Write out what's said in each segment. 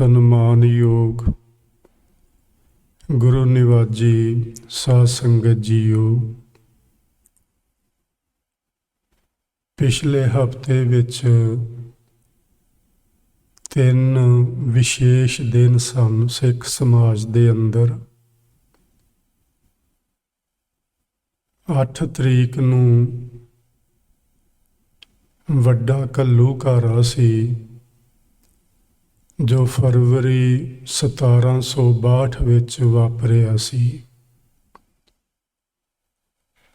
ਸਨਮਾਨਯੋਗ ਗੁਰੂ ਨਿਵਾਜੀ ਸਾਧ ਸੰਗਤ ਜੀਓ, ਪਿਛਲੇ ਹਫ਼ਤੇ ਵਿੱਚ 3 ਵਿਸ਼ੇਸ਼ ਦਿਨ ਸਨ ਸਿੱਖ ਸਮਾਜ ਦੇ ਅੰਦਰ। 8 ਤਰੀਕ ਨੂੰ ਵੱਡਾ ਘੱਲੂਘਾਰਾ ਸੀ, ਜੋ ਫਰਵਰੀ 1762 ਵਿੱਚ ਵਾਪਰਿਆ ਸੀ,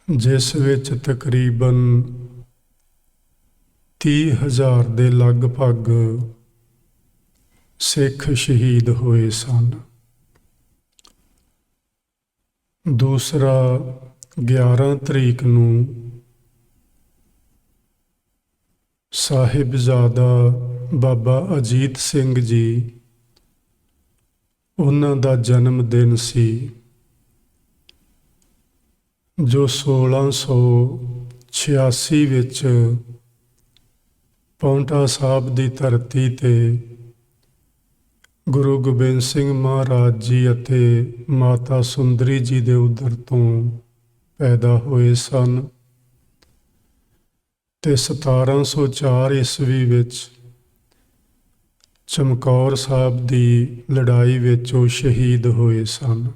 ਜਿਸ ਵਿੱਚ ਤਕਰੀਬਨ 30,000 ਦੇ ਲਗਭਗ ਸਿੱਖ ਸ਼ਹੀਦ ਹੋਏ ਸਨ। ਦੂਸਰਾ 11 ਤਰੀਕ ਨੂੰ ਸਾਹਿਬਜ਼ਾਦਾ ਬਾਬਾ ਅਜੀਤ ਸਿੰਘ ਜੀ, ਉਹਨਾਂ ਦਾ ਜਨਮ ਦਿਨ ਸੀ, ਜੋ 1686 ਵਿੱਚ ਪਾਉਂਟਾ ਸਾਹਿਬ ਦੀ ਧਰਤੀ ਤੇ ਗੁਰੂ ਗੋਬਿੰਦ ਸਿੰਘ ਮਹਾਰਾਜ ਜੀ ਅਤੇ ਮਾਤਾ ਸੁੰਦਰੀ ਜੀ ਦੇ ਉਦਰ ਤੋਂ ਪੈਦਾ ਹੋਏ ਸਨ, ਤੇ 1704 ਈਸਵੀ ਵਿੱਚ ਚਮਕੌਰ ਸਾਹਿਬ ਦੀ ਲੜਾਈ ਵਿੱਚ ਉਹ ਸ਼ਹੀਦ ਹੋਏ ਸਨ।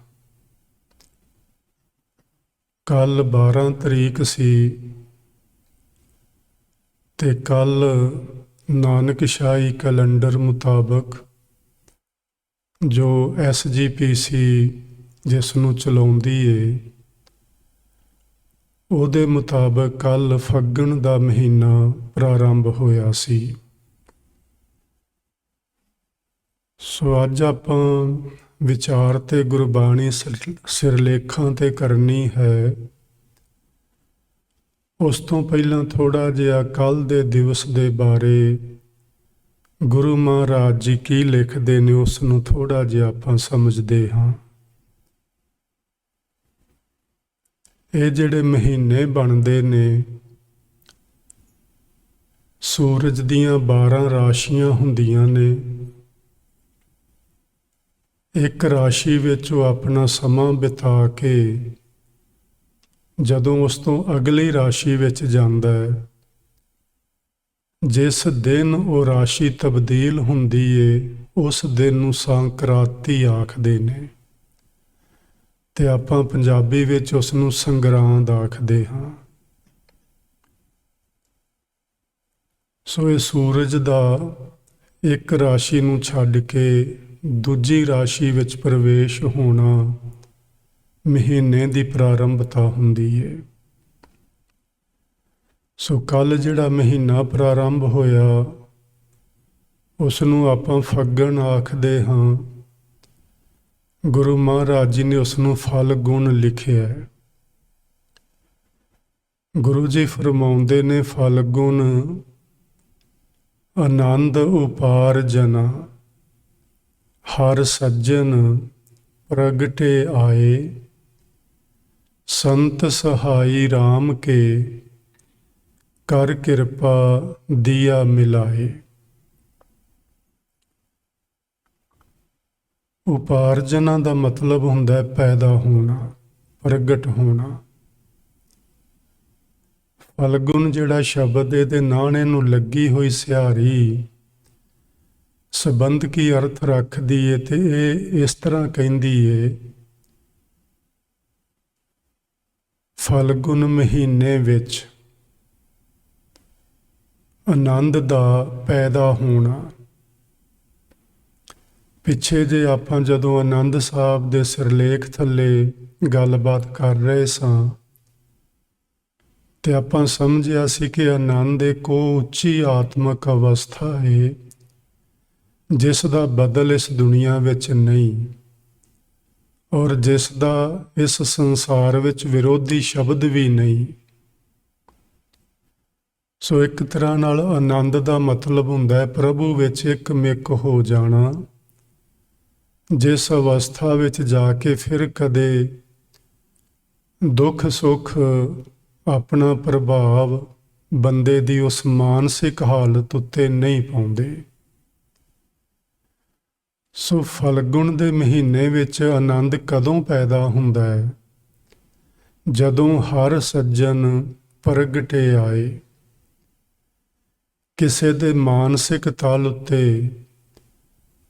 ਕੱਲ 12 ਤਰੀਕ ਸੀ ਤੇ ਕੱਲ ਨਾਨਕਸ਼ਾਹੀ ਕੈਲੰਡਰ ਮੁਤਾਬਕ, ਜੋ SGPC ਜਿਸ ਨੂੰ ਚਲਾਉਂਦੀ ਏ, ਉਹਦੇ ਮੁਤਾਬਕ ਕੱਲ ਫੱਗਣ ਦਾ ਮਹੀਨਾ ਪ੍ਰਾਰੰਭ ਹੋਇਆ ਸੀ। ਸੋ ਅੱਜ ਆਪਾਂ ਵਿਚਾਰ ਤੇ ਗੁਰਬਾਣੀ ਸਿਰਲੇਖਾਂ ਤੇ ਕਰਨੀ ਹੈ। ਉਸ ਤੋਂ ਪਹਿਲਾਂ ਥੋੜ੍ਹਾ ਜਿਹਾ ਕੱਲ੍ਹ ਦੇ ਦਿਵਸ ਦੇ ਬਾਰੇ ਗੁਰੂ ਮਹਾਰਾਜ ਜੀ ਕੀ ਲਿਖਦੇ ਨੇ, ਉਸ ਨੂੰ ਥੋੜ੍ਹਾ ਜਿਹਾ ਆਪਾਂ ਸਮਝਦੇ ਹਾਂ। ਇਹ ਜਿਹੜੇ ਮਹੀਨੇ ਬਣਦੇ ਨੇ, ਸੂਰਜ ਦੀਆਂ 12 ਰਾਸ਼ੀਆਂ ਹੁੰਦੀਆਂ ਨੇ। ਇੱਕ ਰਾਸ਼ੀ ਵਿੱਚ ਉਹ ਆਪਣਾ ਸਮਾਂ ਬਿਤਾ ਕੇ ਜਦੋਂ ਉਸ ਤੋਂ ਅਗਲੀ ਰਾਸ਼ੀ ਵਿੱਚ ਜਾਂਦਾ ਹੈ, ਜਿਸ ਦਿਨ ਉਹ ਰਾਸ਼ੀ ਤਬਦੀਲ ਹੁੰਦੀ ਏ, ਉਸ ਦਿਨ ਨੂੰ ਸੰਕਰਾਂਤੀ ਆਖਦੇ ਨੇ, ਤੇ ਆਪਾਂ ਪੰਜਾਬੀ ਵਿੱਚ ਉਸ ਨੂੰ ਸੰਗਰਾਂਦ ਆਖਦੇ ਹਾਂ। ਸੋ ਇਹ ਸੂਰਜ ਦਾ ਇੱਕ ਰਾਸ਼ੀ ਨੂੰ ਛੱਡ ਕੇ ਦੂਜੀ ਰਾਸ਼ੀ ਵਿੱਚ ਪ੍ਰਵੇਸ਼ ਹੋਣਾ ਮਹੀਨੇ ਦੀ ਪ੍ਰਾਰੰਭਤਾ ਹੁੰਦੀ ਹੈ। ਸੋ ਕੱਲ ਜਿਹੜਾ ਮਹੀਨਾ ਪ੍ਰਾਰੰਭ ਹੋਇਆ, ਉਸ ਨੂੰ ਆਪਾਂ ਫੱਗਣ ਆਖਦੇ ਹਾਂ। ਗੁਰੂ ਮਹਾਰਾਜ ਜੀ ਨੇ ਉਸ ਨੂੰ ਫਲਗੁਣ ਲਿਖਿਆ। ਗੁਰੂ ਜੀ ਫਰਮਾਉਂਦੇ ਨੇ, ਫਲਗੁਣ ਆਨੰਦ ਉਪਾਰਜਨਾ, ਹਰ ਸੱਜਣ ਪ੍ਰਗਟੇ ਆਏ, ਸੰਤ ਸਹਾਈ ਰਾਮ ਕੇ ਕਰ ਕਿਰਪਾ ਦੀਆ ਮਿਲਾਏ। ਉਪਾਰਜਨਾ ਦਾ ਮਤਲਬ ਹੁੰਦਾ ਹੈ ਪੈਦਾ ਹੋਣਾ, ਪ੍ਰਗਟ ਹੋਣਾ। ਫਲਗੁਣ ਜਿਹੜਾ ਸ਼ਬਦ ਇਹਦੇ ਨਾਣੇ ਨੂੰ ਲੱਗੀ ਹੋਈ ਸਿਹਾਰੀ ਸੰਬੰਧਕੀ ਅਰਥ ਰੱਖਦੀ ਏ, ਤੇ ਇਹ ਇਸ ਤਰ੍ਹਾਂ ਕਹਿੰਦੀ ਏ, ਫਲਗੁਣ ਮਹੀਨੇ ਵਿੱਚ ਆਨੰਦ ਦਾ ਪੈਦਾ ਹੋਣਾ। ਪਿੱਛੇ ਜੇ ਆਪਾਂ ਜਦੋਂ ਆਨੰਦ ਸਾਹਿਬ ਦੇ ਸਿਰਲੇਖ ਥੱਲੇ ਗੱਲਬਾਤ ਕਰ ਰਹੇ ਸਾਂ, ਤੇ ਆਪਾਂ ਸਮਝਿਆ ਸੀ ਕਿ ਆਨੰਦ ਇੱਕ ਉੱਚੀ ਆਤਮਿਕ ਅਵਸਥਾ ਹੈ, ਜਿਸ ਦਾ ਬਦਲ ਇਸ ਦੁਨੀਆ ਵਿੱਚ ਨਹੀਂ, ਔਰ ਜਿਸ ਦਾ ਇਸ ਸੰਸਾਰ ਵਿੱਚ ਵਿਰੋਧੀ ਸ਼ਬਦ ਵੀ ਨਹੀਂ। ਸੋ ਇੱਕ ਤਰ੍ਹਾਂ ਨਾਲ ਆਨੰਦ ਦਾ ਮਤਲਬ ਹੁੰਦਾ ਹੈ ਪ੍ਰਭੂ ਵਿੱਚ ਇੱਕ ਮਿੱਕ ਹੋ ਜਾਣਾ, ਜਿਸ ਅਵਸਥਾ ਵਿੱਚ ਜਾ ਕੇ ਫਿਰ ਕਦੇ ਦੁੱਖ ਸੁੱਖ ਆਪਣਾ ਪ੍ਰਭਾਵ ਬੰਦੇ ਦੀ ਉਸ ਮਾਨਸਿਕ ਹਾਲਤ ਉੱਤੇ ਨਹੀਂ ਪਾਉਂਦੇ। ਸੋ ਫਲਗੁਣ ਦੇ ਮਹੀਨੇ ਵਿੱਚ ਆਨੰਦ ਕਦੋਂ ਪੈਦਾ ਹੁੰਦਾ ਹੈ? ਜਦੋਂ ਹਰ ਸੱਜਣ ਪ੍ਰਗਟੇ ਆਏ। ਕਿਸੇ ਦੇ ਮਾਨਸਿਕ ਤਲ ਉੱਤੇ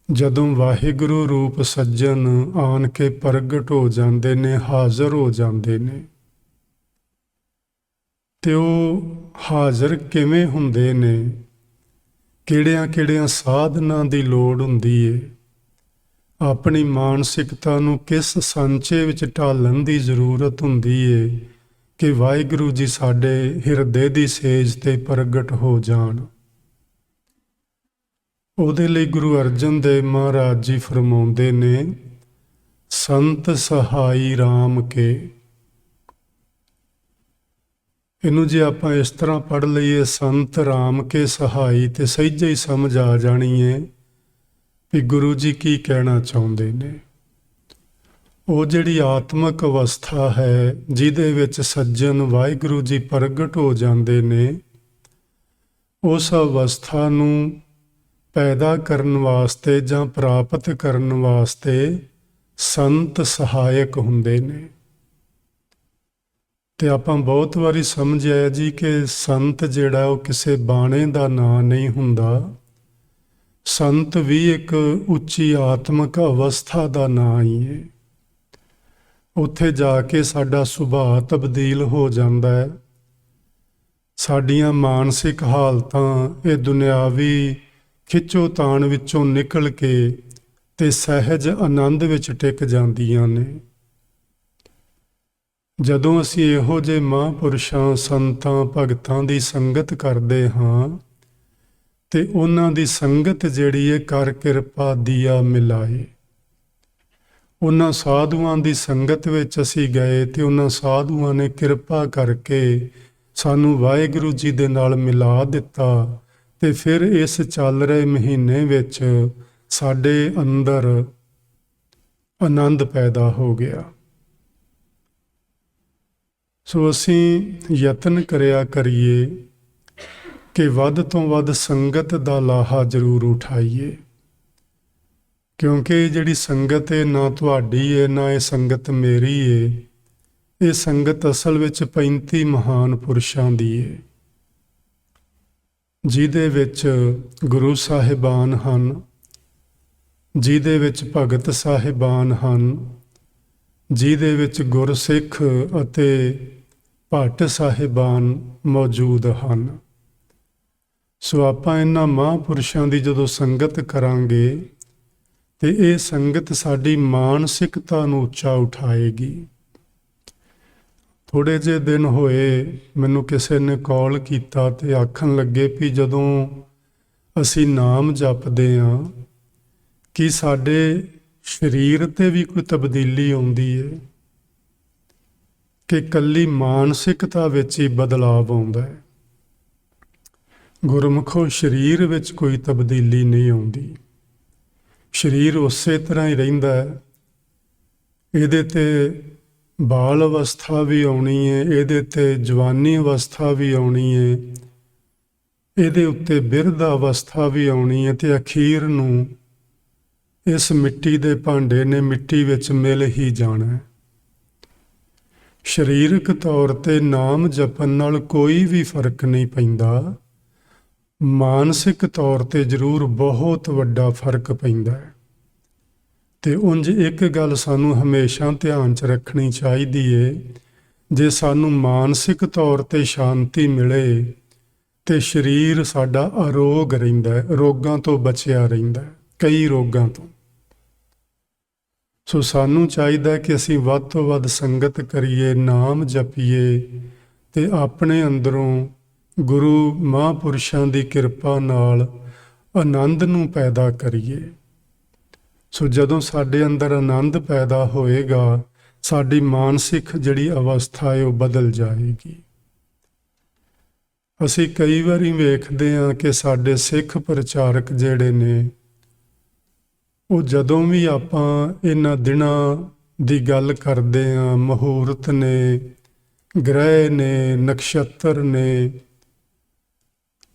ਜਦੋਂ ਵਾਹਿਗੁਰੂ ਰੂਪ ਸੱਜਣ ਆਣ ਕੇ ਪ੍ਰਗਟ ਹੋ ਜਾਂਦੇ ਨੇ, ਹਾਜ਼ਰ ਹੋ ਜਾਂਦੇ ਨੇ, ਤੇ ਉਹ ਹਾਜ਼ਰ ਕਿਵੇਂ ਹੁੰਦੇ ਨੇ? ਕਿਹੜਿਆਂ ਸਾਧਨਾਂ ਦੀ ਲੋੜ ਹੁੰਦੀ ਏ? ਆਪਣੀ ਮਾਨਸਿਕਤਾ ਨੂੰ ਕਿਸ ਸੰਚੇ ਵਿੱਚ ਢਾਲਣ ਦੀ ਜ਼ਰੂਰਤ ਹੁੰਦੀ ਏ ਕਿ ਵਾਹਿਗੁਰੂ ਜੀ ਸਾਡੇ ਹਿਰਦੇ ਦੀ ਸੇਜ ਤੇ ਪ੍ਰਗਟ ਹੋ ਜਾਣ। ਉਹਦੇ ਲਈ ਗੁਰੂ ਅਰਜਨ ਦੇਵ ਮਹਾਰਾਜ ਜੀ ਫਰਮਾਉਂਦੇ ਨੇ, ਸੰਤ ਸਹਾਈ ਰਾਮ ਕੇ। ਇਹਨੂੰ ਜੇ ਆਪਾਂ ਇਸ ਤਰ੍ਹਾਂ ਪੜ੍ਹ ਲਈਏ, ਸੰਤ ਰਾਮ ਕੇ ਸਹਾਈ, ਤੇ ਸਹਿਜੇ ਹੀ ਸਮਝ ਆ ਜਾਣੀ ਹੈ ਵੀ ਗੁਰੂ ਜੀ ਕੀ ਕਹਿਣਾ ਚਾਹੁੰਦੇ ਨੇ। ਉਹ ਜਿਹੜੀ ਆਤਮਿਕ ਅਵਸਥਾ ਹੈ ਜਿਹਦੇ ਵਿੱਚ ਸੱਜਣ ਵਾਹਿਗੁਰੂ ਜੀ ਪ੍ਰਗਟ ਹੋ ਜਾਂਦੇ ਨੇ, ਉਸ ਅਵਸਥਾ ਨੂੰ ਪੈਦਾ ਕਰਨ ਵਾਸਤੇ ਜਾਂ ਪ੍ਰਾਪਤ ਕਰਨ ਵਾਸਤੇ ਸੰਤ ਸਹਾਇਕ ਹੁੰਦੇ ਨੇ। ਤੇ ਆਪਾਂ ਬਹੁਤ ਵਾਰੀ ਸਮਝਿਆ ਜੀ ਕਿ ਸੰਤ ਜਿਹੜਾ ਉਹ ਕਿਸੇ ਬਾਣੇ ਦਾ ਨਾਂ ਨਹੀਂ ਹੁੰਦਾ। ਸੰਤ ਵੀ ਇੱਕ ਉੱਚੀ ਆਤਮਿਕ ਅਵਸਥਾ ਦਾ ਨਾਂ ਹੀ ਹੈ। ਉੱਥੇ ਜਾ ਕੇ ਸਾਡਾ ਸੁਭਾਅ ਤਬਦੀਲ ਹੋ ਜਾਂਦਾ ਹੈ। ਸਾਡੀਆਂ ਮਾਨਸਿਕ ਹਾਲਤਾਂ ਇਹ ਦੁਨਿਆਵੀ ਖਿੱਚੋਤਾਣ ਵਿੱਚੋਂ ਨਿਕਲ ਕੇ ਤੇ ਸਹਿਜ ਆਨੰਦ ਵਿੱਚ ਟਿਕ ਜਾਂਦੀਆਂ ਨੇ। ਜਦੋਂ ਅਸੀਂ ਇਹੋ ਜਿਹੇ ਮਹਾਂਪੁਰਸ਼ਾਂ, ਸੰਤਾਂ, ਭਗਤਾਂ ਦੀ ਸੰਗਤ ਕਰਦੇ ਹਾਂ ਤੇ ਉਹਨਾਂ ਦੀ ਸੰਗਤ ਜਿਹੜੀ ਹੈ ਕਰ ਕਿਰਪਾ ਦੀਆ ਮਿਲਾਏ। ਉਹਨਾਂ ਸਾਧੂਆਂ ਦੀ ਸੰਗਤ ਵਿੱਚ ਅਸੀਂ ਗਏ ਤੇ ਉਹਨਾਂ ਸਾਧੂਆਂ ਨੇ ਕਿਰਪਾ ਕਰਕੇ ਸਾਨੂੰ ਵਾਹਿਗੁਰੂ ਜੀ ਦੇ ਨਾਲ ਮਿਲਾ ਦਿੱਤਾ, ਤੇ ਫਿਰ ਇਸ ਚੱਲ ਰਹੇ ਮਹੀਨੇ ਵਿੱਚ ਸਾਡੇ ਅੰਦਰ ਆਨੰਦ ਪੈਦਾ ਹੋ ਗਿਆ। ਸੋ ਅਸੀਂ ਯਤਨ ਕਰਿਆ ਕਰੀਏ ਕਿ ਵੱਧ ਤੋਂ ਵੱਧ ਸੰਗਤ ਦਾ ਲਾਹਾ ਜ਼ਰੂਰ ਉਠਾਈਏ, ਕਿਉਂਕਿ ਜਿਹੜੀ ਸੰਗਤ ਹੈ ਨਾ ਤੁਹਾਡੀ ਹੈ ਨਾ ਇਹ ਸੰਗਤ ਮੇਰੀ ਹੈ। ਇਹ ਸੰਗਤ ਅਸਲ ਵਿੱਚ 35 ਮਹਾਨ ਪੁਰਸ਼ਾਂ ਦੀ ਹੈ, ਜਿਹਦੇ ਵਿੱਚ ਗੁਰੂ ਸਾਹਿਬਾਨ ਹਨ, ਜਿਹਦੇ ਵਿੱਚ ਭਗਤ ਸਾਹਿਬਾਨ ਹਨ, ਜਿਹਦੇ ਵਿੱਚ ਗੁਰਸਿੱਖ ਅਤੇ ਭੱਟ ਸਾਹਿਬਾਨ ਮੌਜੂਦ ਹਨ। ਸੋ ਆਪਾਂ ਇਹਨਾਂ ਮਹਾਂਪੁਰਸ਼ਾਂ ਦੀ ਜਦੋਂ ਸੰਗਤ ਕਰਾਂਗੇ ਤੇ ਇਹ ਸੰਗਤ ਸਾਡੀ ਮਾਨਸਿਕਤਾ ਨੂੰ ਉੱਚਾ ਉਠਾਏਗੀ। ਥੋੜ੍ਹੇ ਜਿਹੇ ਦਿਨ ਹੋਏ ਮੈਨੂੰ ਕਿਸੇ ਨੇ ਕਾਲ ਕੀਤਾ ਤੇ ਆਖਣ ਲੱਗੇ ਵੀ ਜਦੋਂ ਅਸੀਂ ਨਾਮ ਜਪਦੇ ਹਾਂ ਕਿ ਸਾਡੇ ਸਰੀਰ ਤੇ ਵੀ ਕੋਈ ਤਬਦੀਲੀ ਆਉਂਦੀ ਹੈ ਕਿ ਇਕੱਲੀ ਮਾਨਸਿਕਤਾ ਵਿੱਚ ਹੀ ਬਦਲਾਵ ਆਉਂਦਾ ਹੈ। ਗੁਰਮੁਖੋ ਸਰੀਰ ਵਿੱਚ ਕੋਈ ਤਬਦੀਲੀ ਨਹੀਂ ਆਉਂਦੀ। ਸਰੀਰ ਉਸੇ ਤਰ੍ਹਾਂ ਹੀ ਰਹਿੰਦਾ ਹੈ। ਇਹਦੇ ਤੇ ਬਾਲ ਅਵਸਥਾ ਵੀ ਆਉਣੀ ਹੈ, ਇਹਦੇ ਤੇ ਜਵਾਨੀ ਅਵਸਥਾ ਵੀ ਆਉਣੀ ਹੈ, ਇਹਦੇ ਉੱਤੇ ਬਿਰਧ ਅਵਸਥਾ ਵੀ ਆਉਣੀ ਹੈ, ਤੇ ਅਖੀਰ ਨੂੰ ਇਸ ਮਿੱਟੀ ਦੇ ਭਾਂਡੇ ਨੇ ਮਿੱਟੀ ਵਿੱਚ ਮਿਲ ਹੀ ਜਾਣਾ ਹੈ। ਸਰੀਰਕ ਤੌਰ ਤੇ ਨਾਮ ਜਪਣ ਨਾਲ ਕੋਈ ਵੀ ਫਰਕ ਨਹੀਂ ਪੈਂਦਾ। ਮਾਨਸਿਕ ਤੌਰ ਤੇ ਜ਼ਰੂਰ ਬਹੁਤ ਵੱਡਾ ਫਰਕ ਪੈਂਦਾ ਹੈ। ਤੇ ਉਂਝ ਇੱਕ ਗੱਲ ਸਾਨੂੰ ਹਮੇਸ਼ਾ ਧਿਆਨ 'ਚ ਰੱਖਣੀ ਚਾਹੀਦੀ ਏ, ਜੇ ਸਾਨੂੰ ਮਾਨਸਿਕ ਤੌਰ ਤੇ ਸ਼ਾਂਤੀ ਮਿਲੇ ਤੇ ਸਰੀਰ ਸਾਡਾ ਅਰੋਗ ਰਹਿੰਦਾ ਹੈ, ਰੋਗਾਂ ਤੋਂ ਬਚਿਆ ਰਹਿੰਦਾ ਹੈ, ਕਈ ਰੋਗਾਂ ਤੋਂ। ਸੋ ਸਾਨੂੰ ਚਾਹੀਦਾ ਕਿ ਅਸੀਂ ਵੱਧ ਤੋਂ ਵੱਧ ਸੰਗਤ ਕਰੀਏ, ਨਾਮ ਜਪੀਏ ਤੇ ਆਪਣੇ ਅੰਦਰੋਂ ਗੁਰੂ ਮਹਾਂਪੁਰਸ਼ਾਂ ਦੀ ਕਿਰਪਾ ਨਾਲ ਆਨੰਦ ਨੂੰ ਪੈਦਾ ਕਰੀਏ। ਸੋ ਜਦੋਂ ਸਾਡੇ ਅੰਦਰ ਆਨੰਦ ਪੈਦਾ ਹੋਏਗਾ, ਸਾਡੀ ਮਾਨਸਿਕ ਜਿਹੜੀ ਅਵਸਥਾ ਹੈ ਉਹ ਬਦਲ ਜਾਏਗੀ। ਅਸੀਂ ਕਈ ਵਾਰੀ ਵੇਖਦੇ ਹਾਂ ਕਿ ਸਾਡੇ ਸਿੱਖ ਪ੍ਰਚਾਰਕ ਜਿਹੜੇ ਨੇ, ਉਹ ਜਦੋਂ ਵੀ ਆਪਾਂ ਇਹਨਾਂ ਦਿਨਾਂ ਦੀ ਗੱਲ ਕਰਦੇ ਹਾਂ, ਮਹੂਰਤ ਨੇ, ਗ੍ਰਹਿ ਨੇ, ਨਕਸ਼ਤਰ ਨੇ,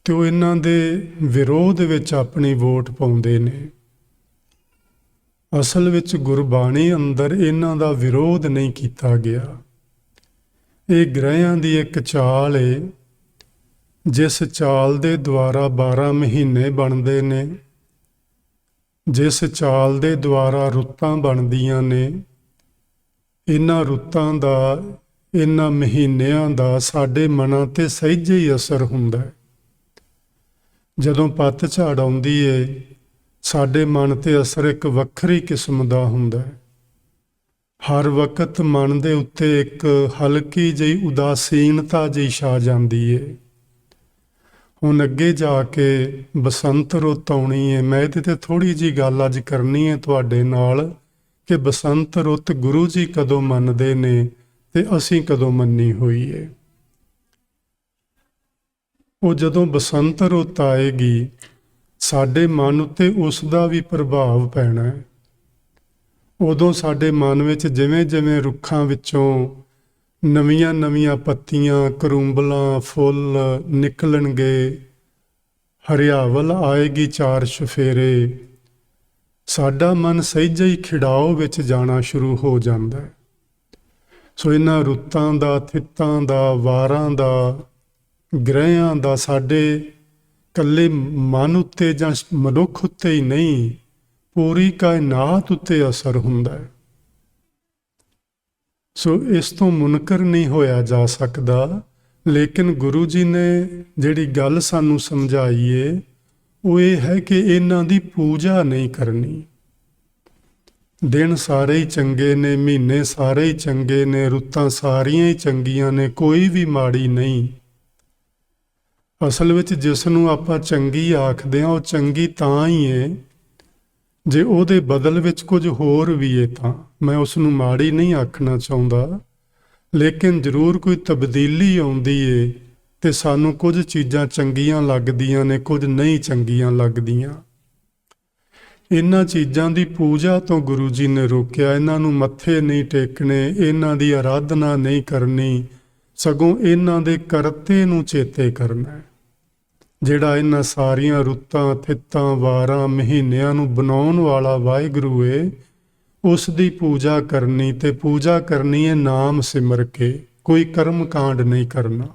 ਤੇ ਉਹ ਇਹਨਾਂ ਦੇ ਵਿਰੋਧ ਵਿੱਚ ਆਪਣੀ ਵੋਟ ਪਾਉਂਦੇ ਨੇ। ਅਸਲ ਵਿੱਚ ਗੁਰਬਾਣੀ ਅੰਦਰ ਇਹਨਾਂ ਦਾ ਵਿਰੋਧ ਨਹੀਂ ਕੀਤਾ ਗਿਆ। ਇਹ ਗ੍ਰਹਿਆਂ ਦੀ ਇੱਕ ਚਾਲ ਏ, ਜਿਸ ਚਾਲ ਦੇ ਦੁਆਰਾ 12 ਮਹੀਨੇ ਬਣਦੇ ਨੇ, ਜਿਸ ਚਾਲ ਦੇ ਦੁਆਰਾ ਰੁੱਤਾਂ ਬਣਦੀਆਂ ਨੇ। ਇਹਨਾਂ ਰੁੱਤਾਂ ਦਾ, ਇਹਨਾਂ ਮਹੀਨਿਆਂ ਦਾ ਸਾਡੇ ਮਨਾਂ ਤੇ ਸਹਿਜੇ ਹੀ ਅਸਰ ਹੁੰਦਾ ਹੈ। ਜਦੋਂ ਪੱਤਝੜ ਆਉਂਦੀ ਏ, ਸਾਡੇ ਮਨ ਤੇ ਅਸਰ ਇੱਕ ਵੱਖਰੀ ਕਿਸਮ ਦਾ ਹੁੰਦਾ ਹੈ। ਹਰ ਵਕਤ ਮਨ ਦੇ ਉੱਤੇ ਇੱਕ ਹਲਕੀ ਜਿਹੀ ਉਦਾਸੀਨਤਾ ਜਿਹੀ ਛਾ ਜਾਂਦੀ ਏ। ਹੁਣ ਅੱਗੇ ਜਾ ਕੇ ਬਸੰਤ ਰੁੱਤ ਆਉਣੀ ਹੈ। ਮੈਂ ਇਹਦੇ ਤੇ ਥੋੜ੍ਹੀ ਜਿਹੀ ਗੱਲ ਅੱਜ ਕਰਨੀ ਹੈ ਤੁਹਾਡੇ ਨਾਲ ਕਿ ਬਸੰਤ ਰੁੱਤ ਗੁਰੂ ਜੀ ਕਦੋਂ ਮੰਨਦੇ ਨੇ ਤੇ ਅਸੀਂ ਕਦੋਂ ਮੰਨੀ ਹੋਈ ਹੈ। ਉਹ ਜਦੋਂ ਬਸੰਤ ਰੁੱਤ ਆਏਗੀ, ਸਾਡੇ ਮਨ ਉੱਤੇ ਉਸ ਦਾ ਵੀ ਪ੍ਰਭਾਵ ਪੈਣਾ ਹੈ। ਉਦੋਂ ਸਾਡੇ ਮਨ ਵਿੱਚ ਜਿਵੇਂ ਜਿਵੇਂ ਰੁੱਖਾਂ ਵਿੱਚੋਂ ਨਵੀਆਂ ਨਵੀਆਂ ਪੱਤੀਆਂ, ਕਰੂੰਬਲਾਂ, ਫੁੱਲ ਨਿਕਲਣਗੇ, ਹਰਿਆਵਲ ਆਏਗੀ ਚਾਰ ਚੁਫੇਰੇ, ਸਾਡਾ ਮਨ ਸਹਿਜੇ ਹੀ ਖਿੜਾਓ ਵਿੱਚ ਜਾਣਾ ਸ਼ੁਰੂ ਹੋ ਜਾਂਦਾ ਹੈ। ਸੋ ਇਹਨਾਂ ਰੁੱਤਾਂ ਦਾ, ਥਿੱਤਾਂ ਦਾ, ਵਾਰਾਂ ਦਾ, ਗ੍ਰਹਿਆਂ ਦਾ ਸਾਡੇ ਇਕੱਲੇ ਮਨ ਉੱਤੇ ਜਾਂ ਮਨੁੱਖ ਉੱਤੇ ਹੀ ਨਹੀਂ, ਪੂਰੀ ਕਾਇਨਾਤ ਉੱਤੇ ਅਸਰ ਹੁੰਦਾ ਹੈ। ਸੋ ਇਸ ਤੋਂ ਮੁਨਕਰ ਨਹੀਂ ਹੋਇਆ ਜਾ ਸਕਦਾ। ਲੇਕਿਨ ਗੁਰੂ ਜੀ ਨੇ ਜਿਹੜੀ ਗੱਲ ਸਾਨੂੰ ਸਮਝਾਈ ਏ, ਉਹ ਇਹ ਹੈ ਕਿ ਇਹਨਾਂ ਦੀ ਪੂਜਾ ਨਹੀਂ ਕਰਨੀ। ਦਿਨ ਸਾਰੇ ਹੀ ਚੰਗੇ ਨੇ, ਮਹੀਨੇ ਸਾਰੇ ਹੀ ਚੰਗੇ ਨੇ, ਰੁੱਤਾਂ ਸਾਰੀਆਂ ਹੀ ਚੰਗੀਆਂ ਨੇ, ਕੋਈ ਵੀ ਮਾੜੀ ਨਹੀਂ। ਅਸਲ ਵਿੱਚ ਜਿਸ ਨੂੰ ਆਪਾਂ ਚੰਗੀ ਆਖਦੇ ਹਾਂ, ਉਹ ਚੰਗੀ ਤਾਂ ਹੀ ਏ ਜੇ ਉਹਦੇ ਬਦਲ ਵਿੱਚ ਕੁਝ ਹੋਰ ਵੀ ਏ। ਤਾਂ ਮੈਂ ਉਸ ਨੂੰ ਮਾੜੀ ਨਹੀਂ ਆਖਣਾ ਚਾਹੁੰਦਾ, ਲੇਕਿਨ ਜ਼ਰੂਰ ਕੋਈ ਤਬਦੀਲੀ ਆਉਂਦੀ ਏ ਤੇ ਸਾਨੂੰ ਕੁਝ ਚੀਜ਼ਾਂ ਚੰਗੀਆਂ ਲੱਗਦੀਆਂ ਨੇ, ਕੁਝ ਨਹੀਂ ਚੰਗੀਆਂ ਲੱਗਦੀਆਂ। ਇਹਨਾਂ ਚੀਜ਼ਾਂ ਦੀ ਪੂਜਾ ਤੋਂ ਗੁਰੂ ਜੀ ਨੇ ਰੋਕਿਆ। ਇਹਨਾਂ ਨੂੰ ਮੱਥੇ ਨਹੀਂ ਟੇਕਣੇ, ਇਹਨਾਂ ਦੀ ਆਰਾਧਨਾ ਨਹੀਂ ਕਰਨੀ, ਸਗੋਂ ਇਹਨਾਂ ਦੇ ਕਰਤੇ ਨੂੰ ਚੇਤੇ ਕਰਨਾ। ਜਿਹੜਾ ਇਹਨਾਂ ਸਾਰੀਆਂ ਰੁੱਤਾਂ, ਥਿੱਤਾਂ, ਵਾਰਾਂ, ਮਹੀਨਿਆਂ ਨੂੰ ਬਣਾਉਣ ਵਾਲਾ ਵਾਹਿਗੁਰੂ ਏ, ਉਸ ਦੀ ਪੂਜਾ ਕਰਨੀ। ਤੇ ਪੂਜਾ ਕਰਨੀ ਹੈ ਨਾਮ ਸਿਮਰ ਕੇ, ਕੋਈ ਕਰਮ ਕਾਂਡ ਨਹੀਂ ਕਰਨਾ।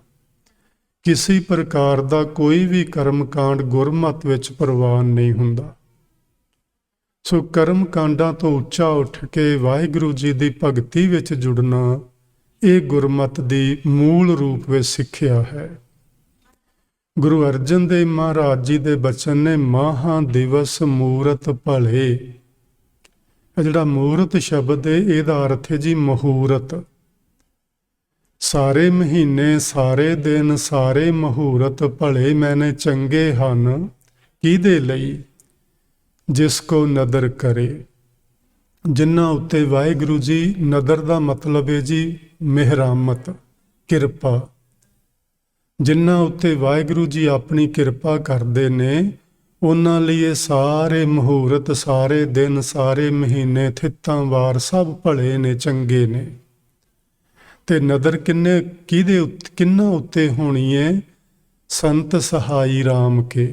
ਕਿਸੇ ਪ੍ਰਕਾਰ ਦਾ ਕੋਈ ਵੀ ਕਰਮ ਕਾਂਡ ਗੁਰਮਤਿ ਵਿੱਚ ਪ੍ਰਵਾਨ ਨਹੀਂ ਹੁੰਦਾ। ਸੋ ਕਰਮ ਕਾਂਡਾਂ ਤੋਂ ਉੱਚਾ ਉੱਠ ਕੇ ਵਾਹਿਗੁਰੂ ਜੀ ਦੀ ਭਗਤੀ ਵਿੱਚ ਜੁੜਨਾ, ਇਹ ਗੁਰਮਤਿ ਦੀ ਮੂਲ ਰੂਪ ਵਿੱਚ ਸਿੱਖਿਆ ਹੈ। ਗੁਰੂ ਅਰਜਨ ਦੇਵ ਮਹਾਰਾਜ ਜੀ ਦੇ ਬਚਨ ਨੇ, ਮਹਾਂ ਦਿਵਸ ਮੂਰਤ ਭਲੇ। ਇਹ ਜਿਹੜਾ ਮੂਰਤ ਸ਼ਬਦ ਹੈ, ਇਹਦਾ ਅਰਥ ਹੈ ਜੀ ਮਹੂਰਤ। ਸਾਰੇ ਮਹੀਨੇ, ਸਾਰੇ ਦਿਨ, ਸਾਰੇ ਮਹੂਰਤ ਭਲੇ ਮੈਨੇ ਚੰਗੇ ਹਨ। ਕਿਹਦੇ ਲਈ? ਜਿਸ ਕੋ ਨਦਰ ਕਰੇ। ਜਿਨ੍ਹਾਂ ਉੱਤੇ ਵਾਹਿਗੁਰੂ ਜੀ, ਨਦਰ ਦਾ ਮਤਲਬ ਹੈ ਜੀ ਮਿਹਰਾਮਤ, ਕਿਰਪਾ। ਜਿਨ੍ਹਾਂ ਉੱਤੇ ਵਾਹਿਗੁਰੂ ਜੀ ਆਪਣੀ ਕਿਰਪਾ ਕਰਦੇ ਨੇ, ਉਹਨਾਂ ਲਈ ਇਹ ਸਾਰੇ ਮਹੂਰਤ, ਸਾਰੇ ਦਿਨ, ਸਾਰੇ ਮਹੀਨੇ, ਥਿੱਤਾਂ, ਵਾਰ ਸਭ ਭਲੇ ਨੇ, ਚੰਗੇ ਨੇ। ਤੇ ਨਦਰ ਕਿੰਨਾਂ ਉੱਤੇ ਹੋਣੀ ਹੈ? ਸੰਤ ਸਹਾਈ ਰਾਮ ਕੇ।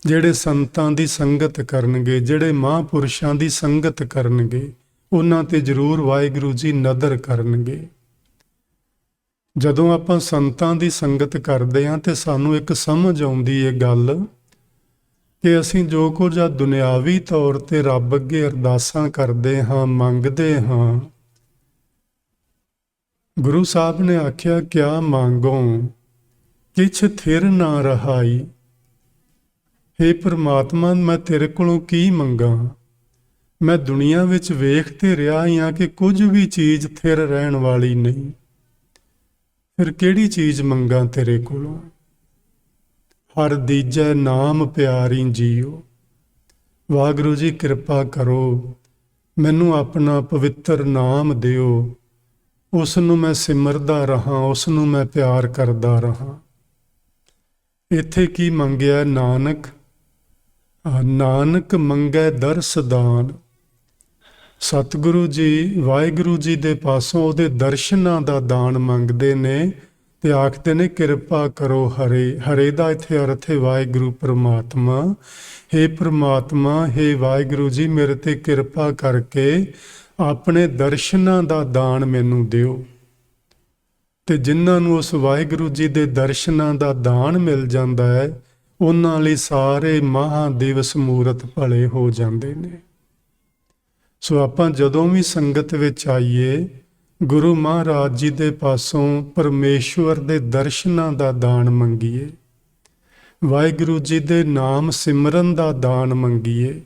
ਜਿਹੜੇ ਸੰਤਾਂ ਦੀ ਸੰਗਤ ਕਰਨਗੇ, ਜਿਹੜੇ ਮਹਾਂਪੁਰਸ਼ਾਂ ਦੀ ਸੰਗਤ ਕਰਨਗੇ, ਉਹਨਾਂ ਤੇ ਜ਼ਰੂਰ ਵਾਹਿਗੁਰੂ ਜੀ ਨਦਰ ਕਰਨਗੇ। ਜਦੋਂ ਆਪਾਂ ਸੰਤਾਂ ਦੀ ਸੰਗਤ ਕਰਦੇ ਹਾਂ ਤੇ ਸਾਨੂੰ ਇੱਕ ਸਮਝ ਆਉਂਦੀ ਹੈ ਗੱਲ ਕਿ ਅਸੀਂ ਜੋ ਕੁਝ ਆ ਦੁਨਿਆਵੀ ਤੌਰ ਤੇ ਰੱਬ ਅੱਗੇ ਅਰਦਾਸਾਂ ਕਰਦੇ ਹਾਂ, ਮੰਗਦੇ ਹਾਂ। ਗੁਰੂ ਸਾਹਿਬ ਨੇ ਆਖਿਆ, ਕਿਆ ਮੰਗੋ ਕਿਛ ਥਿਰ ਨਾ ਰਹਾਈ। ਹੇ ਪ੍ਰਮਾਤਮਾ, ਮੈਂ ਤੇਰੇ ਕੋਲੋਂ ਕੀ ਮੰਗਾਂ? ਮੈਂ ਦੁਨੀਆ ਵਿੱਚ ਵੇਖਦੇ ਰਿਹਾ ਹਾਂ ਕਿ ਕੁਝ ਵੀ ਚੀਜ਼ ਥਿਰ ਰਹਿਣ ਵਾਲੀ ਨਹੀਂ। ਫਿਰ ਕਿਹੜੀ ਚੀਜ਼ ਮੰਗਾਂ ਤੇਰੇ ਕੋਲੋਂ? ਹਰ ਦੀਜੈ ਨਾਮ ਪਿਆਰੀ ਜੀਓ। ਵਾਹਿਗੁਰੂ ਜੀ ਕਿਰਪਾ ਕਰੋ, ਮੈਨੂੰ ਆਪਣਾ ਪਵਿੱਤਰ ਨਾਮ ਦਿਓ, ਉਸ ਨੂੰ ਮੈਂ ਸਿਮਰਦਾ ਰਹਾਂ, ਉਸ ਨੂੰ ਮੈਂ ਪਿਆਰ ਕਰਦਾ ਰਹਾਂ। ਇੱਥੇ ਕੀ ਮੰਗਿਆ? ਨਾਨਕ ਮੰਗੈ ਦਰਸ ਦਾਨ। ਸਤਿਗੁਰੂ ਜੀ ਵਾਹਿਗੁਰੂ ਜੀ ਦੇ ਪਾਸੋਂ ਉਹਦੇ ਦਰਸ਼ਨਾਂ ਦਾ ਦਾਨ ਮੰਗਦੇ ਨੇ ਤੇ ਆਖਦੇ ਨੇ ਕਿਰਪਾ ਕਰੋ ਹਰੇ। ਹਰੇ ਦਾ ਇੱਥੇ ਅਰਥ ਹੈ ਵਾਹਿਗੁਰੂ ਪ੍ਰਮਾਤਮਾ। ਹੇ ਪ੍ਰਮਾਤਮਾ, ਹੇ ਵਾਹਿਗੁਰੂ ਜੀ, ਮੇਰੇ ਤੇ ਕਿਰਪਾ ਕਰਕੇ ਆਪਣੇ ਦਰਸ਼ਨਾਂ ਦਾ ਦਾਨ ਮੈਨੂੰ ਦਿਓ। ਤੇ ਜਿਨ੍ਹਾਂ ਨੂੰ ਉਸ ਵਾਹਿਗੁਰੂ ਜੀ ਦੇ ਦਰਸ਼ਨਾਂ ਦਾ ਦਾਨ ਮਿਲ ਜਾਂਦਾ ਹੈ, ਉਹਨਾਂ ਲਈ ਸਾਰੇ ਮਹਾਂਦਿਵਸ ਮੂਰਤ ਭਲੇ ਹੋ ਜਾਂਦੇ ਨੇ। ਸੋ ਆਪਾਂ ਜਦੋਂ ਵੀ ਸੰਗਤ ਵਿੱਚ ਆਈਏ, ਗੁਰੂ ਮਹਾਰਾਜ ਜੀ ਦੇ ਪਾਸੋਂ ਪਰਮੇਸ਼ਵਰ ਦੇ ਦਰਸ਼ਨਾਂ ਦਾ ਦਾਨ ਮੰਗੀਏ, ਵਾਹਿਗੁਰੂ ਜੀ ਦੇ ਨਾਮ ਸਿਮਰਨ ਦਾ ਦਾਨ ਮੰਗੀਏ।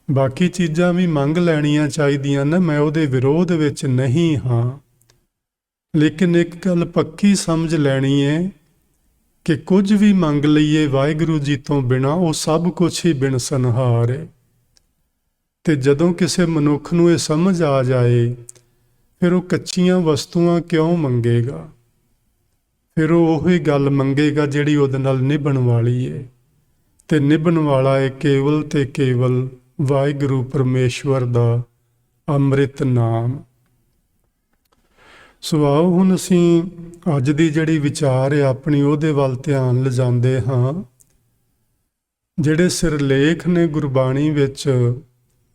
ਬਾਕੀ ਚੀਜ਼ਾਂ ਵੀ ਮੰਗ ਲੈਣੀਆਂ ਚਾਹੀਦੀਆਂ ਨੇ, ਮੈਂ ਉਹਦੇ ਵਿਰੋਧ ਵਿੱਚ ਨਹੀਂ ਹਾਂ, ਲੇਕਿਨ ਇੱਕ ਗੱਲ ਪੱਕੀ ਸਮਝ ਲੈਣੀ ਹੈ ਕਿ ਕੁਝ ਵੀ ਮੰਗ ਲਈਏ ਵਾਹਿਗੁਰੂ ਜੀ ਤੋਂ ਬਿਨਾਂ, ਉਹ ਸਭ ਕੁਝ ਹੀ ਬਿਨਸਨਹਾਰ ਹੈ। ਤੇ ਜਦੋਂ ਕਿਸੇ ਮਨੁੱਖ ਨੂੰ ਇਹ ਸਮਝ ਆ ਜਾਏ, ਫਿਰ ਉਹ ਕੱਚੀਆਂ ਵਸਤੂਆਂ ਕਿਉਂ ਮੰਗੇਗਾ? ਫਿਰ ਉਹ ਉਹੀ ਗੱਲ ਮੰਗੇਗਾ ਜਿਹੜੀ ਉਹਦੇ ਨਾਲ ਨਿਭਣ ਵਾਲੀ ਹੈ, ਤੇ ਨਿਭਣ ਵਾਲਾ ਹੈ ਕੇਵਲ ਤੇ ਕੇਵਲ ਵਾਹਿਗੁਰੂ ਪਰਮੇਸ਼ਵਰ ਦਾ ਅੰਮ੍ਰਿਤ ਨਾਮ। ਸੋ ਆਓ ਹੁਣ ਅਸੀਂ ਅੱਜ ਦੀ ਜਿਹੜੀ ਵਿਚਾਰ ਹੈ ਆਪਣੀ, ਉਹਦੇ ਵੱਲ ਧਿਆਨ ਲਿਜਾਂਦੇ ਹਾਂ। ਜਿਹੜੇ ਸਿਰਲੇਖ ਨੇ ਗੁਰਬਾਣੀ ਵਿੱਚ,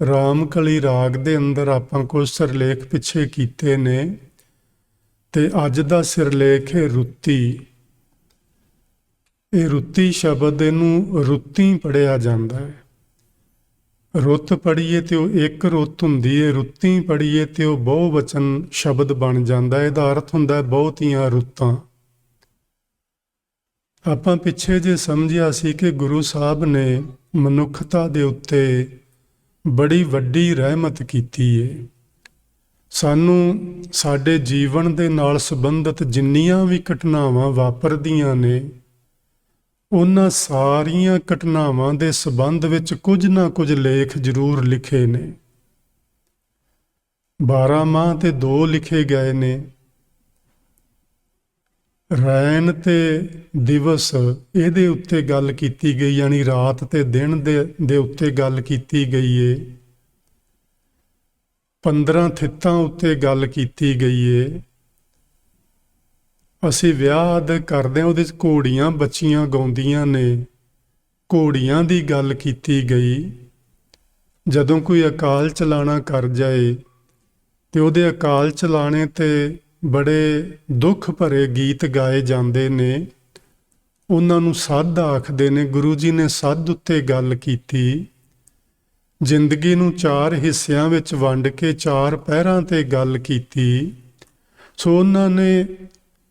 ਰਾਮਕਲੀ ਰਾਗ ਦੇ ਅੰਦਰ ਆਪਾਂ ਕੁਝ ਸਿਰਲੇਖ ਪਿੱਛੇ ਕੀਤੇ ਨੇ, ਤੇ ਅੱਜ ਦਾ ਸਿਰਲੇਖ ਹੈ ਰੁੱਤੀ। ਇਹ ਰੁੱਤੀ ਸ਼ਬਦ, ਇਹਨੂੰ ਰੁੱਤੀ ਪੜ੍ਹਿਆ ਜਾਂਦਾ ਹੈ। ਰੁੱਤ ਪੜ੍ਹੀਏ ਤੇ ਉਹ ਇੱਕ ਰੁੱਤ ਹੁੰਦੀ ਹੈ, ਰੁੱਤੀ ਪੜ੍ਹੀਏ ਤੇ ਉਹ ਬਹੁਵਚਨ ਸ਼ਬਦ ਬਣ ਜਾਂਦਾ ਹੈ। ਇਹਦਾ ਅਰਥ ਹੁੰਦਾ ਹੈ ਬਹੁਤੀਆਂ ਰੁੱਤਾਂ। ਆਪਾਂ ਪਿੱਛੇ ਜੇ ਸਮਝਿਆ ਸੀ ਕਿ ਗੁਰੂ ਸਾਹਿਬ ਨੇ ਮਨੁੱਖਤਾ ਦੇ ਉੱਤੇ ਬੜੀ ਵੱਡੀ ਰਹਿਮਤ ਕੀਤੀ ਹੈ। ਸਾਨੂੰ ਸਾਡੇ ਜੀਵਨ ਦੇ ਨਾਲ ਸੰਬੰਧਿਤ ਜਿੰਨੀਆਂ ਵੀ ਘਟਨਾਵਾਂ ਵਾਪਰਦੀਆਂ ਨੇ, ਉਹਨਾਂ ਸਾਰੀਆਂ ਘਟਨਾਵਾਂ ਦੇ ਸੰਬੰਧ ਵਿੱਚ ਕੁਝ ਨਾ ਕੁਝ ਲੇਖ ਜ਼ਰੂਰ ਲਿਖੇ ਨੇ। 12 ਮਾਹ ਤੇ 2 ਲਿਖੇ ਗਏ ਨੇ। ਰੈਣ ਤੇ ਦਿਵਸ, ਇਹਦੇ ਉੱਤੇ ਗੱਲ ਕੀਤੀ ਗਈ, ਯਾਨੀ ਰਾਤ ਤੇ ਦਿਨ ਦੇ ਉੱਤੇ ਗੱਲ ਕੀਤੀ ਗਈ ਏ। 15 ਥਿੱਤਾਂ ਉੱਤੇ ਗੱਲ ਕੀਤੀ ਗਈ ਏ। ਅਸੀਂ ਵਿਆਹ ਆਦਿ ਕਰਦੇ ਹਾਂ, ਉਹਦੇ 'ਚ ਘੋੜੀਆਂ ਬੱਚੀਆਂ ਗਾਉਂਦੀਆਂ ਨੇ, ਘੋੜੀਆਂ ਦੀ ਗੱਲ ਕੀਤੀ ਗਈ। ਜਦੋਂ ਕੋਈ ਅਕਾਲ ਚਲਾਣਾ ਕਰ ਜਾਏ ਤੇ ਉਹਦੇ ਅਕਾਲ ਚਲਾਣੇ ਤੇ ਬੜੇ ਦੁੱਖ ਭਰੇ ਗੀਤ ਗਾਏ ਜਾਂਦੇ ਨੇ, ਉਹਨਾਂ ਨੂੰ ਸੱਧ ਆਖਦੇ ਨੇ। ਗੁਰੂ ਜੀ ਨੇ ਸੱਧ ਉੱਤੇ ਗੱਲ ਕੀਤੀ। ਜ਼ਿੰਦਗੀ ਨੂੰ 4 ਹਿੱਸਿਆਂ ਵਿੱਚ ਵੰਡ ਕੇ 4 ਪਹਿਰਾਂ ਤੇ ਗੱਲ ਕੀਤੀ। ਸੋ ਉਹਨਾਂ ਨੇ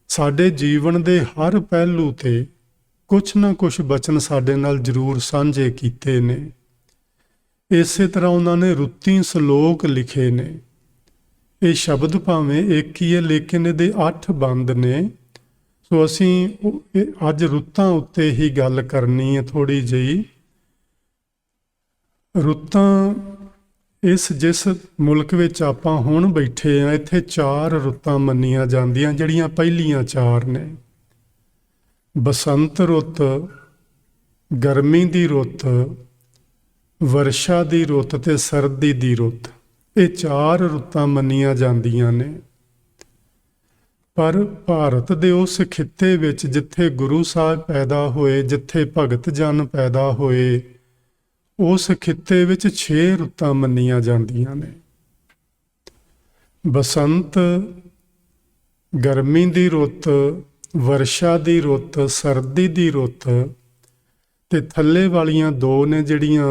ਸਾਡੇ ਜੀਵਨ ਦੇ ਹਰ ਪਹਿਲੂ ਤੇ ਕੁਛ ਨਾ ਕੁਛ ਬਚਨ ਸਾਡੇ ਨਾਲ ਜ਼ਰੂਰ ਸਾਂਝੇ ਕੀਤੇ ਨੇ। ਇਸੇ ਤਰ੍ਹਾਂ ਉਹਨਾਂ ਨੇ ਰੁੱਤੀ ਸ਼ਲੋਕ ਲਿਖੇ ਨੇ। ਇਹ ਸ਼ਬਦ ਭਾਵੇਂ ਇੱਕ ਹੀ ਹੈ, ਲੇਕਿਨ ਇਹਦੇ 8 ਬੰਦ ਨੇ। ਸੋ ਅਸੀਂ ਅੱਜ ਰੁੱਤਾਂ ਉੱਤੇ ਹੀ ਗੱਲ ਕਰਨੀ ਹੈ ਥੋੜ੍ਹੀ ਜਿਹੀ। ਰੁੱਤਾਂ, ਜਿਸ ਮੁਲਕ ਵਿੱਚ ਆਪਾਂ ਹੁਣ ਬੈਠੇ ਹਾਂ, ਇੱਥੇ 4 ਰੁੱਤਾਂ ਮੰਨੀਆਂ ਜਾਂਦੀਆਂ, ਜਿਹੜੀਆਂ ਪਹਿਲੀਆਂ 4 ਨੇ। ਬਸੰਤ ਰੁੱਤ, ਗਰਮੀ ਦੀ ਰੁੱਤ, ਵਰਸ਼ਾ ਦੀ ਰੁੱਤ ਤੇ ਸਰਦੀ ਦੀ ਰੁੱਤ। ਇਹ 4 ਰੁੱਤਾਂ ਮੰਨੀਆਂ ਜਾਂਦੀਆਂ ਨੇ। ਪਰ ਭਾਰਤ ਦੇ ਉਸ ਖਿੱਤੇ ਵਿੱਚ ਜਿੱਥੇ ਗੁਰੂ ਸਾਹਿਬ ਪੈਦਾ ਹੋਏ, ਜਿੱਥੇ ਭਗਤ ਜਨ ਪੈਦਾ ਹੋਏ, ਉਸ ਖਿੱਤੇ ਵਿੱਚ 6 ਰੁੱਤਾਂ ਮੰਨੀਆਂ ਜਾਂਦੀਆਂ ਨੇ। ਬਸੰਤ, ਗਰਮੀ ਦੀ ਰੁੱਤ, ਵਰਸ਼ਾ ਦੀ ਰੁੱਤ, ਸਰਦੀ ਦੀ ਰੁੱਤ, ਤੇ ਥੱਲੇ ਵਾਲੀਆਂ 2 ਨੇ ਜਿਹੜੀਆਂ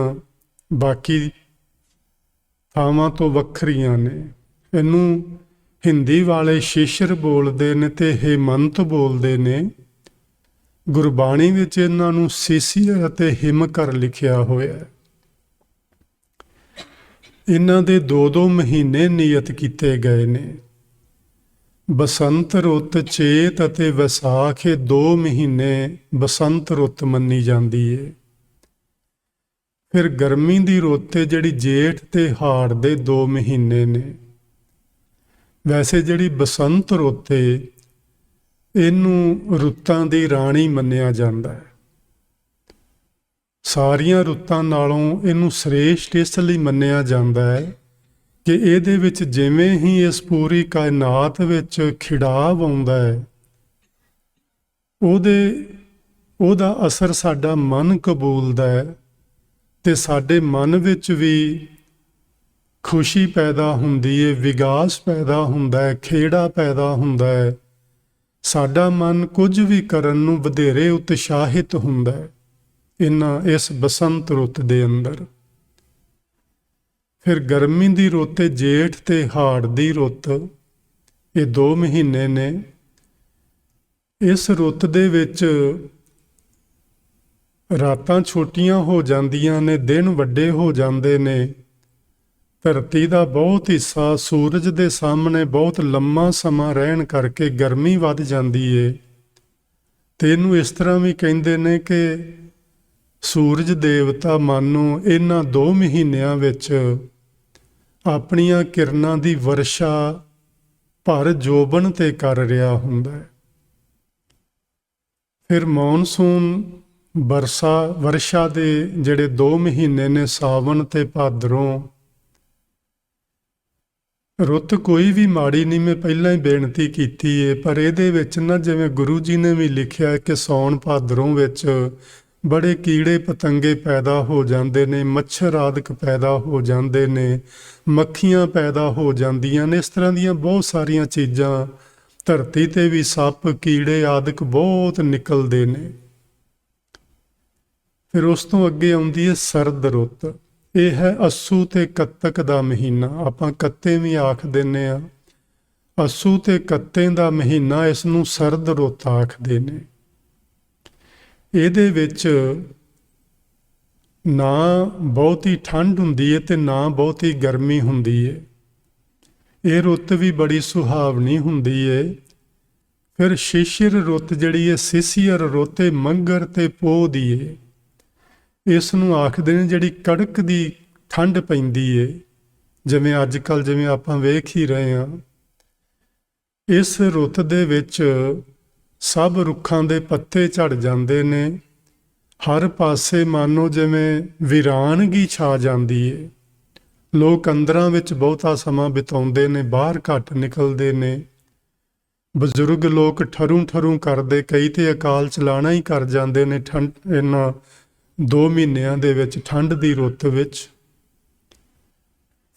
ਬਾਕੀ ਥਾਵਾਂ ਤੋਂ ਵੱਖਰੀਆਂ ਨੇ। ਇਹਨੂੰ ਹਿੰਦੀ ਵਾਲੇ ਸ਼ਿਸ਼ਰ ਬੋਲਦੇ ਨੇ ਤੇ ਹੇਮੰਤ ਬੋਲਦੇ ਨੇ। ਗੁਰਬਾਣੀ ਵਿੱਚ ਇਹਨਾਂ ਨੂੰ ਸੀਸੀਰ ਅਤੇ ਹਿਮਕਰ ਲਿਖਿਆ ਹੋਇਆ ਹੈ। ਇਹਨਾਂ ਦੇ 2-2 ਮਹੀਨੇ ਨਿਯਤ ਕੀਤੇ ਗਏ ਨੇ। ਬਸੰਤ ਰੁੱਤ, ਚੇਤ ਅਤੇ ਵਿਸਾਖ, ਇਹ 2 ਮਹੀਨੇ ਬਸੰਤ ਰੁੱਤ ਮੰਨੀ ਜਾਂਦੀ ਹੈ। ਫਿਰ ਗਰਮੀ ਦੀ ਰੁੱਤ ਜਿਹੜੀ ਜੇਠ ਤੇ ਹਾੜ ਦੇ 2 ਮਹੀਨੇ ਨੇ। ਵੈਸੇ ਜਿਹੜੀ ਬਸੰਤ ਰੁੱਤ ਹੈ, ਇਹਨੂੰ ਰੁੱਤਾਂ ਦੀ ਰਾਣੀ ਮੰਨਿਆ ਜਾਂਦਾ ਹੈ। ਸਾਰੀਆਂ ਰੁੱਤਾਂ ਨਾਲੋਂ ਇਹਨੂੰ ਸ੍ਰੇਸ਼ਟ ਇਸ ਲਈ ਮੰਨਿਆ ਜਾਂਦਾ ਹੈ ਕਿ ਇਹਦੇ ਵਿੱਚ ਜਿਵੇਂ ਹੀ ਇਸ ਪੂਰੀ ਕਾਇਨਾਤ ਵਿੱਚ ਖਿੜਾਵ ਆਉਂਦਾ ਹੈ, ਉਹਦਾ ਅਸਰ ਸਾਡਾ ਮਨ ਕਬੂਲਦਾ ਹੈ ਤੇ ਸਾਡੇ ਮਨ ਵਿੱਚ ਵੀ ਖੁਸ਼ੀ ਪੈਦਾ ਹੁੰਦੀ ਹੈ, ਵਿਗਾਸ ਪੈਦਾ ਹੁੰਦਾ ਹੈ, ਖੇੜਾ ਪੈਦਾ ਹੁੰਦਾ ਹੈ। ਸਾਡਾ ਮਨ ਕੁਝ ਵੀ ਕਰਨ ਨੂੰ ਵਧੇਰੇ ਉਤਸ਼ਾਹਿਤ ਹੁੰਦਾ ਹੈ ਇਸ ਬਸੰਤ ਰੁੱਤ ਦੇ ਅੰਦਰ। ਫਿਰ ਗਰਮੀ ਦੀ ਰੁੱਤ ਤੇ ਜੇਠ ਤੇ ਹਾੜ ਦੀ ਰੁੱਤ, ਇਹ 2 ਮਹੀਨੇ ਨੇ। ਇਸ ਰੁੱਤ ਦੇ ਵਿੱਚ ਰਾਤਾਂ ਛੋਟੀਆਂ ਹੋ ਜਾਂਦੀਆਂ ਨੇ, ਦਿਨ ਵੱਡੇ ਹੋ ਜਾਂਦੇ ਨੇ। ਧਰਤੀ ਦਾ ਬਹੁਤ ਹਿੱਸਾ ਸੂਰਜ ਦੇ ਸਾਹਮਣੇ ਬਹੁਤ ਲੰਮਾ ਸਮਾਂ ਰਹਿਣ ਕਰਕੇ ਗਰਮੀ ਵੱਧ ਜਾਂਦੀ ਏ। ਤੇ ਇਹਨੂੰ ਇਸ ਤਰ੍ਹਾਂ ਵੀ ਕਹਿੰਦੇ ਨੇ ਕਿ ਸੂਰਜ ਦੇਵਤਾ ਮਾਨੋ ਇਹਨਾਂ 2 ਮਹੀਨਿਆਂ ਵਿੱਚ ਆਪਣੀਆਂ ਕਿਰਨਾਂ ਦੀ ਵਰਸ਼ਾ ਭਰ ਜੋਬਨ ਤੇ ਕਰ ਰਿਹਾ ਹੁੰਦਾ ਹੈ। ਫਿਰ ਮੌਨਸੂਨ ਵਰਸ਼ਾ ਦੇ ਜਿਹੜੇ 2 ਮਹੀਨੇ ਨੇ, ਸਾਵਣ ਤੇ ਭਾਦਰੋਂ, ਰੁੱਤ ਕੋਈ ਵੀ ਮਾੜੀ ਨਹੀਂ, ਮੈਂ ਪਹਿਲਾਂ ਹੀ ਬੇਨਤੀ ਕੀਤੀ ਹੈ। ਪਰ ਇਹਦੇ ਵਿੱਚ ਨਾ, ਜਿਵੇਂ ਗੁਰੂ ਜੀ ਨੇ ਵੀ ਲਿਖਿਆ ਕਿ ਸਾਉਣ ਭਾਦਰੋਂ ਵਿੱਚ ਬੜੇ ਕੀੜੇ ਪਤੰਗੇ ਪੈਦਾ ਹੋ ਜਾਂਦੇ ਨੇ, ਮੱਛਰ ਆਦਿਕ ਪੈਦਾ ਹੋ ਜਾਂਦੇ ਨੇ, ਮੱਖੀਆਂ ਪੈਦਾ ਹੋ ਜਾਂਦੀਆਂ ਨੇ। ਇਸ ਤਰ੍ਹਾਂ ਦੀਆਂ ਬਹੁਤ ਸਾਰੀਆਂ ਚੀਜ਼ਾਂ, ਧਰਤੀ ਤੇ ਵੀ ਸੱਪ ਕੀੜੇ ਆਦਿਕ ਬਹੁਤ ਨਿਕਲਦੇ ਨੇ। ਫਿਰ ਉਸ ਤੋਂ ਅੱਗੇ ਆਉਂਦੀ ਹੈ ਸਰਦ ਰੁੱਤ। ਇਹ ਹੈ ਅੱਸੂ ਤੇ ਕੱਤਕ ਦਾ ਮਹੀਨਾ, ਆਪਾਂ ਕੱਤੇ ਵੀ ਆਖ ਦਿੰਦੇ ਆ। ਅੱਸੂ ਤੇ ਕੱਤੇ ਦਾ ਮਹੀਨਾ, ਇਸ ਨੂੰ ਸਰਦ ਰੁੱਤ ਆਖਦੇ ਨੇ। ਇਹਦੇ ਵਿੱਚ ਨਾ ਬਹੁਤੀ ਠੰਡ ਹੁੰਦੀ ਹੈ ਤੇ ਨਾ ਬਹੁਤੀ ਗਰਮੀ ਹੁੰਦੀ ਹੈ। ਇਹ ਰੁੱਤ ਵੀ ਬੜੀ ਸੁਹਾਵਣੀ ਹੁੰਦੀ ਹੈ। ਫਿਰ ਸ਼ਿਸ਼ਿਰ ਰੁੱਤ ਜਿਹੜੀ ਹੈ, ਸਿਸਿਅਰ ਰੁੱਤ, ਮੱਘਰ ਤੇ ਪੋਹ ਦੀ ਹੈ। ਇਸ ਨੂੰ ਆਖਦੇ ਨੇ ਜਿਹੜੀ ਕੜਕ ਦੀ ਠੰਡ ਪੈਂਦੀ ਏ, ਜਿਵੇਂ ਅੱਜ ਕੱਲ੍ਹ ਜਿਵੇਂ ਆਪਾਂ ਵੇਖ ਹੀ ਰਹੇ ਹਾਂ। ਇਸ ਰੁੱਤ ਦੇ ਵਿੱਚ ਸਭ ਰੁੱਖਾਂ ਦੇ ਪੱਤੇ ਝੜ ਜਾਂਦੇ ਨੇ। ਹਰ ਪਾਸੇ ਮਾਨੋ ਜਿਵੇਂ ਵੀਰਾਨਗੀ ਛਾ ਜਾਂਦੀ ਏ। ਲੋਕ ਅੰਦਰਾਂ ਵਿੱਚ ਬਹੁਤਾ ਸਮਾਂ ਬਿਤਾਉਂਦੇ ਨੇ, ਬਾਹਰ ਘੱਟ ਨਿਕਲਦੇ ਨੇ। ਬਜ਼ੁਰਗ ਲੋਕ ਠਰੂ ਠਰੂ ਕਰਦੇ, ਕਈ ਤੇ ਅਕਾਲ ਚਲਾਣਾ ਹੀ ਕਰ ਜਾਂਦੇ ਨੇ ਇਹਨਾਂ 2 ਮਹੀਨਿਆਂ ਦੇ ਵਿੱਚ, ਠੰਡ ਦੀ ਰੁੱਤ ਵਿੱਚ।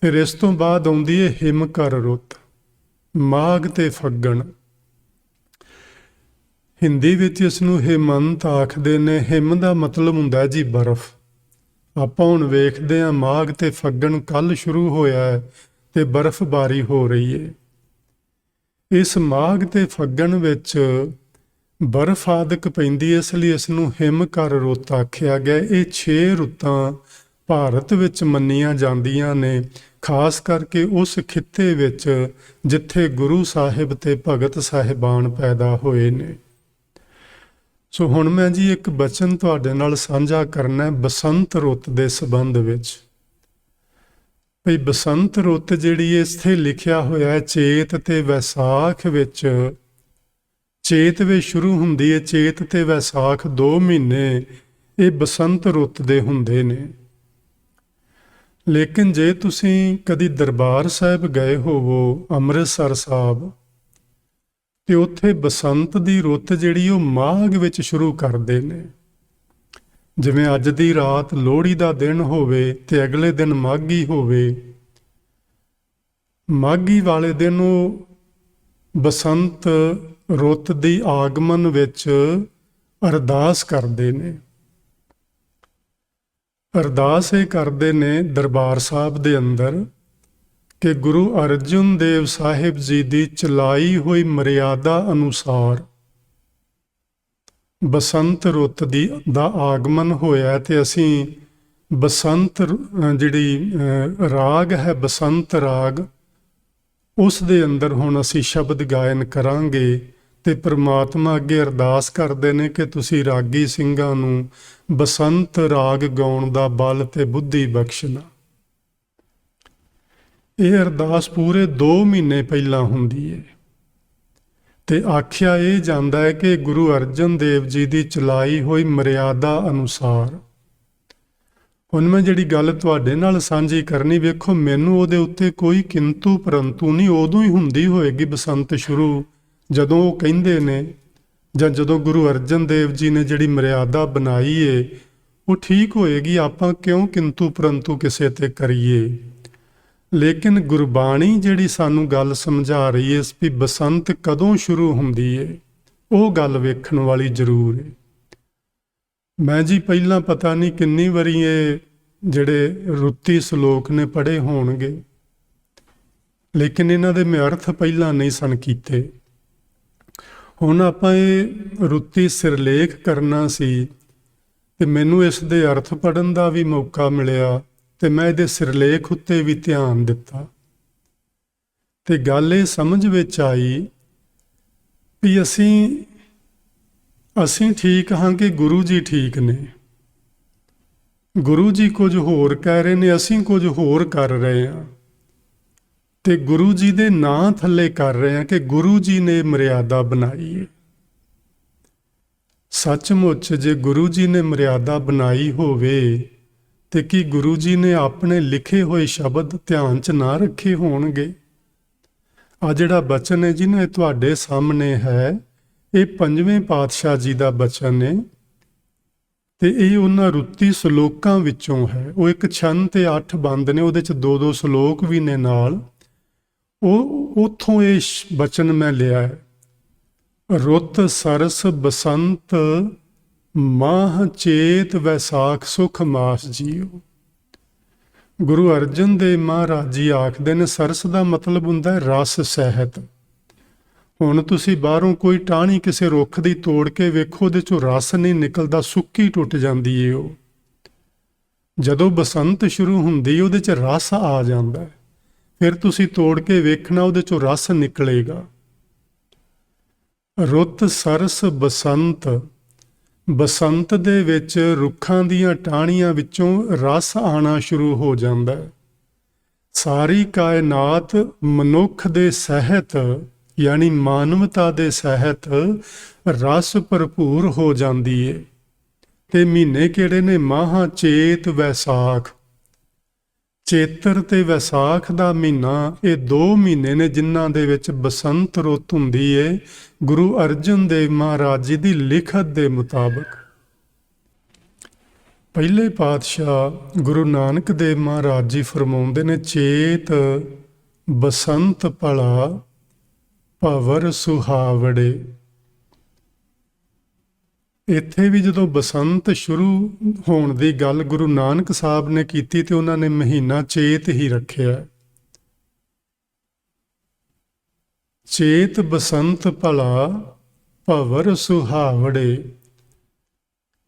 ਫਿਰ ਇਸ ਤੋਂ ਬਾਅਦ ਆਉਂਦੀ ਹੈ ਹਿਮਕਰ ਰੁੱਤ, ਮਾਘ ਤੇ ਫੱਗਣ। ਹਿੰਦੀ ਵਿੱਚ ਇਸ ਨੂੰ ਹੇਮੰਤ ਆਖਦੇ ਨੇ। ਹਿਮ ਦਾ ਮਤਲਬ ਹੁੰਦਾ ਜੀ ਬਰਫ਼। ਆਪਾਂ ਹੁਣ ਵੇਖਦੇ ਹਾਂ ਮਾਘ ਤੇ ਫੱਗਣ ਕੱਲ੍ਹ ਸ਼ੁਰੂ ਹੋਇਆ ਹੈ ਤੇ ਬਰਫ਼ਬਾਰੀ ਹੋ ਰਹੀ ਹੈ। ਇਸ ਮਾਘ ਤੇ ਫੱਗਣ ਵਿੱਚ ਬਰਫ਼ ਆਦਿਕ ਪੈਂਦੀ, ਇਸ ਲਈ ਇਸ ਨੂੰ ਹਿਮਕਰ ਰੁੱਤ ਆਖਿਆ ਗਿਆ। ਇਹ 6 ਰੁੱਤਾਂ ਭਾਰਤ ਵਿੱਚ ਮੰਨੀਆਂ ਜਾਂਦੀਆਂ ਨੇ, ਖਾਸ ਕਰਕੇ ਉਸ ਖਿੱਤੇ ਵਿੱਚ ਜਿੱਥੇ ਗੁਰੂ ਸਾਹਿਬ ਤੇ ਭਗਤ ਸਾਹਿਬਾਨ ਪੈਦਾ ਹੋਏ ਨੇ। ਸੋ ਹੁਣ ਮੈਂ ਜੀ ਇੱਕ ਬਚਨ ਤੁਹਾਡੇ ਨਾਲ ਸਾਂਝਾ ਕਰਨਾ ਬਸੰਤ ਰੁੱਤ ਦੇ ਸੰਬੰਧ ਵਿੱਚ। ਭਈ ਬਸੰਤ ਰੁੱਤ ਜਿਹੜੀ ਇੱਥੇ ਲਿਖਿਆ ਹੋਇਆ ਹੈ ਚੇਤ ਤੇ ਵੈਸਾਖ ਵਿੱਚ, ਚੇਤ ਵਿੱਚ ਸ਼ੁਰੂ ਹੁੰਦੀ ਹੈ। ਚੇਤ ਤੇ ਵੈਸਾਖ 2 ਮਹੀਨੇ ਇਹ ਬਸੰਤ ਰੁੱਤ ਦੇ ਹੁੰਦੇ ਨੇ। ਲੇਕਿਨ ਜੇ ਤੁਸੀਂ ਕਦੀ ਦਰਬਾਰ ਸਾਹਿਬ ਗਏ ਹੋਵੋ ਅੰਮ੍ਰਿਤਸਰ ਸਾਹਿਬ, ਤੇ ਉੱਥੇ ਬਸੰਤ ਦੀ ਰੁੱਤ ਜਿਹੜੀ ਉਹ ਮਾਘ ਵਿੱਚ ਸ਼ੁਰੂ ਕਰਦੇ ਨੇ। ਜਿਵੇਂ ਅੱਜ ਦੀ ਰਾਤ ਲੋਹੜੀ ਦਾ ਦਿਨ ਹੋਵੇ ਤੇ ਅਗਲੇ ਦਿਨ ਮਾਘੀ ਹੋਵੇ, ਮਾਘੀ ਵਾਲੇ ਦਿਨ ਉਹ ਬਸੰਤ ਰੁੱਤ ਦੀ ਆਗਮਨ ਵਿੱਚ ਅਰਦਾਸ ਕਰਦੇ ਨੇ। ਅਰਦਾਸ ਇਹ ਕਰਦੇ ਨੇ ਦਰਬਾਰ ਸਾਹਿਬ ਦੇ ਅੰਦਰ ਕਿ ਗੁਰੂ ਅਰਜਨ ਦੇਵ ਸਾਹਿਬ ਜੀ ਦੀ ਚਲਾਈ ਹੋਈ ਮਰਿਆਦਾ ਅਨੁਸਾਰ ਬਸੰਤ ਰੁੱਤ ਦਾ ਆਗਮਨ ਹੋਇਆ ਤੇ ਅਸੀਂ ਬਸੰਤ ਜਿਹੜੀ ਰਾਗ ਹੈ, ਬਸੰਤ ਰਾਗ, ਉਸ ਦੇ ਅੰਦਰ ਹੁਣ ਅਸੀਂ ਸ਼ਬਦ ਗਾਇਨ ਕਰਾਂਗੇ। ਤੇ ਪ੍ਰਮਾਤਮਾ ਅੱਗੇ ਅਰਦਾਸ ਕਰਦੇ ਨੇ ਕਿ ਤੁਸੀਂ ਰਾਗੀ ਸਿੰਘਾਂ ਨੂੰ ਬਸੰਤ ਰਾਗ ਗਾਉਣ ਦਾ ਬਲ ਤੇ ਬੁੱਧੀ ਬਖਸ਼ਣਾ। ਇਹ ਅਰਦਾਸ ਪੂਰੇ 2 ਮਹੀਨੇ ਪਹਿਲਾਂ ਹੁੰਦੀ ਹੈ ਤੇ ਆਖਿਆ ਇਹ ਜਾਂਦਾ ਹੈ ਕਿ ਗੁਰੂ ਅਰਜਨ ਦੇਵ ਜੀ ਦੀ ਚਲਾਈ ਹੋਈ ਮਰਿਆਦਾ ਅਨੁਸਾਰ। ਹੁਣ ਮੈਂ ਜਿਹੜੀ ਗੱਲ ਤੁਹਾਡੇ ਨਾਲ ਸਾਂਝੀ ਕਰਨੀ, ਵੇਖੋ ਮੈਨੂੰ ਉਹਦੇ ਉੱਤੇ ਕੋਈ ਕਿੰਤੂ ਪਰੰਤੂ ਨਹੀਂ, ਉਦੋਂ ਹੀ ਹੁੰਦੀ ਹੋਏਗੀ ਬਸੰਤ ਸ਼ੁਰੂ, ਜਦੋਂ ਉਹ ਕਹਿੰਦੇ ਨੇ ਜਾਂ ਜਦੋਂ ਗੁਰੂ ਅਰਜਨ ਦੇਵ ਜੀ ਨੇ ਜਿਹੜੀ ਮਰਿਆਦਾ ਬਣਾਈ ਏ ਉਹ ਠੀਕ ਹੋਏਗੀ, ਆਪਾਂ ਕਿਉਂ ਕਿੰਤੂ ਪਰੰਤੂ ਕਿਸੇ ਤੇ ਕਰੀਏ। ਲੇਕਿਨ ਗੁਰਬਾਣੀ ਜਿਹੜੀ ਸਾਨੂੰ ਗੱਲ ਸਮਝਾ ਰਹੀ ਹੈ ਵੀ ਬਸੰਤ ਕਦੋਂ ਸ਼ੁਰੂ ਹੁੰਦੀ ਏ, ਉਹ ਗੱਲ ਵੇਖਣ ਵਾਲੀ ਜ਼ਰੂਰ ਏ। ਮੈਂ ਜੀ ਪਹਿਲਾਂ ਪਤਾ ਨਹੀਂ ਕਿੰਨੀ ਵਾਰੀ ਇਹ ਜਿਹੜੇ ਰੁੱਤੀ ਸ਼ਲੋਕ ਨੇ ਪੜ੍ਹੇ ਹੋਣਗੇ, ਲੇਕਿਨ ਇਹਨਾਂ ਦੇ ਮੈਂ ਅਰਥ ਪਹਿਲਾਂ ਨਹੀਂ ਸਨ ਕੀਤੇ। ਹੁਣ ਆਪਾਂ ਇਹ ਰੁੱਤੀ ਸਿਰਲੇਖ ਕਰਨਾ ਸੀ ਤੇ ਮੈਨੂੰ ਇਸ ਦੇ ਅਰਥ ਪੜ੍ਹਨ ਦਾ ਵੀ ਮੌਕਾ ਮਿਲਿਆ ਤੇ ਮੈਂ ਇਹਦੇ ਸਿਰਲੇਖ ਉੱਤੇ ਵੀ ਧਿਆਨ ਦਿੱਤਾ ਤੇ ਗੱਲ ਇਹ ਸਮਝ ਵਿੱਚ ਆਈ ਵੀ ਅਸੀਂ ਠੀਕ ਹਾਂ ਕਿ ਗੁਰੂ ਜੀ ਠੀਕ ਨੇ। ਗੁਰੂ ਜੀ ਕੁਝ ਹੋਰ ਕਹਿ ਰਹੇ ਨੇ, ਅਸੀਂ ਕੁਝ ਹੋਰ ਕਰ ਰਹੇ ਹਾਂ ਤੇ ਗੁਰੂ ਜੀ ਦੇ ਨਾਂ ਥੱਲੇ ਕਰ ਰਹੇ ਹਾਂ ਕਿ ਗੁਰੂ ਜੀ ਨੇ ਮਰਿਆਦਾ ਬਣਾਈ ਹੈ। ਸੱਚਮੁੱਚ ਜੇ ਗੁਰੂ ਜੀ ਨੇ ਮਰਿਆਦਾ ਬਣਾਈ ਹੋਵੇ ਤੇ ਕੀ ਗੁਰੂ ਜੀ ਨੇ ਆਪਣੇ ਲਿਖੇ ਹੋਏ ਸ਼ਬਦ ਧਿਆਨ 'ਚ ਨਾ ਰੱਖੇ ਹੋਣਗੇ? ਆ ਜਿਹੜਾ ਬਚਨ ਹੈ ਜੀ ਨਾ, ਇਹ ਤੁਹਾਡੇ ਸਾਹਮਣੇ ਹੈ, ਇਹ ਪੰਜਵੇਂ ਪਾਤਸ਼ਾਹ ਜੀ ਦਾ ਬਚਨ ਹੈ ਤੇ ਇਹ ਉਹਨਾਂ ਰੁੱਤੀ ਸ਼ਲੋਕਾਂ ਵਿੱਚੋਂ ਹੈ। ਉਹ ਇੱਕ ਛੰਦ ਤੇ 8 ਬੰਦ ਨੇ, ਉਹਦੇ 'ਚ 2-2 ਸ਼ਲੋਕ ਵੀ ਨੇ ਨਾਲ। ਉਹ ਉੱਥੋਂ ਇਹ ਬਚਨ ਮੈਂ ਲਿਆ ਹੈ। ਰੁੱਤ ਸਰਸ ਬਸੰਤ ਮਾਹ ਚੇਤ ਵੈਸਾਖ ਸੁਖ ਮਾਸ ਜੀਓ। ਗੁਰੂ ਅਰਜਨ ਦੇਵ ਮਹਾਰਾਜ ਜੀ ਆਖਦੇ ਨੇ ਸਰਸ ਦਾ ਮਤਲਬ ਹੁੰਦਾ ਹੈ ਰਸ ਸਹਿਤ। ਹੁਣ ਤੁਸੀਂ ਬਾਹਰੋਂ ਕੋਈ ਟਾਹਣੀ ਕਿਸੇ ਰੁੱਖ ਦੀ ਤੋੜ ਕੇ ਵੇਖੋ, ਉਹਦੇ ਚੋਂ ਰਸ ਨਹੀਂ ਨਿਕਲਦਾ, ਸੁੱਕੀ ਟੁੱਟ ਜਾਂਦੀ ਏ ਉਹ। ਜਦੋਂ ਬਸੰਤ ਸ਼ੁਰੂ ਹੁੰਦੀ ਉਹਦੇ 'ਚ ਰਸ ਆ ਜਾਂਦਾ, ਫਿਰ ਤੁਸੀਂ ਤੋੜ ਕੇ ਵੇਖਣਾ ਉਹਦੇ ਚੋਂ ਰਸ ਨਿਕਲੇਗਾ। ਰੁੱਤ ਸਰਸ ਬਸੰਤ, ਬਸੰਤ ਦੇ ਵਿੱਚ ਰੁੱਖਾਂ ਦੀਆਂ ਟਾਹਣੀਆਂ ਵਿੱਚੋਂ ਰਸ ਆਉਣਾ ਸ਼ੁਰੂ ਹੋ ਜਾਂਦਾ ਹੈ। ਸਾਰੀ ਕਾਇਨਾਤ ਮਨੁੱਖ ਦੇ ਸਹਿਤ ਯਾਨੀ ਮਾਨਵਤਾ ਦੇ ਸਹਿਤ ਰਸ ਭਰਪੂਰ ਹੋ ਜਾਂਦੀ ਏ। ਤੇ ਮਹੀਨੇ ਕਿਹੜੇ ਨੇ? ਮਾਹ ਚੇਤ ਵੈਸਾਖ। ਚੇਤਰ ਤੇ ਵੈਸਾਖ ਦਾ ਮਹੀਨਾ, ਇਹ 2 ਮਹੀਨੇ ਨੇ ਜਿਨ੍ਹਾਂ ਦੇ ਵਿੱਚ ਬਸੰਤ ਰੁੱਤ ਹੁੰਦੀ ਏ ਗੁਰੂ ਅਰਜਨ ਦੇਵ ਮਹਾਰਾਜ ਜੀ ਦੀ ਲਿਖਤ ਦੇ ਮੁਤਾਬਕ। ਪਹਿਲੇ ਪਾਤਸ਼ਾਹ ਗੁਰੂ ਨਾਨਕ ਦੇਵ ਮਹਾਰਾਜ ਜੀ ਫਰਮਾਉਂਦੇ ਨੇ, ਚੇਤ ਬਸੰਤ ਭਲਾ ਭਵਰ ਸੁਹਾਵੜੇ। ਇੱਥੇ ਵੀ ਜਦੋਂ ਬਸੰਤ ਸ਼ੁਰੂ ਹੋਣ ਦੀ ਗੱਲ ਗੁਰੂ ਨਾਨਕ ਸਾਹਿਬ ਨੇ ਕੀਤੀ ਤੇ ਉਹਨਾਂ ਨੇ ਮਹੀਨਾ ਚੇਤ ਹੀ ਰੱਖਿਆ। ਚੇਤ ਬਸੰਤ ਭਲਾ ਭਵਰ ਸੁਹਾਵੜੇ।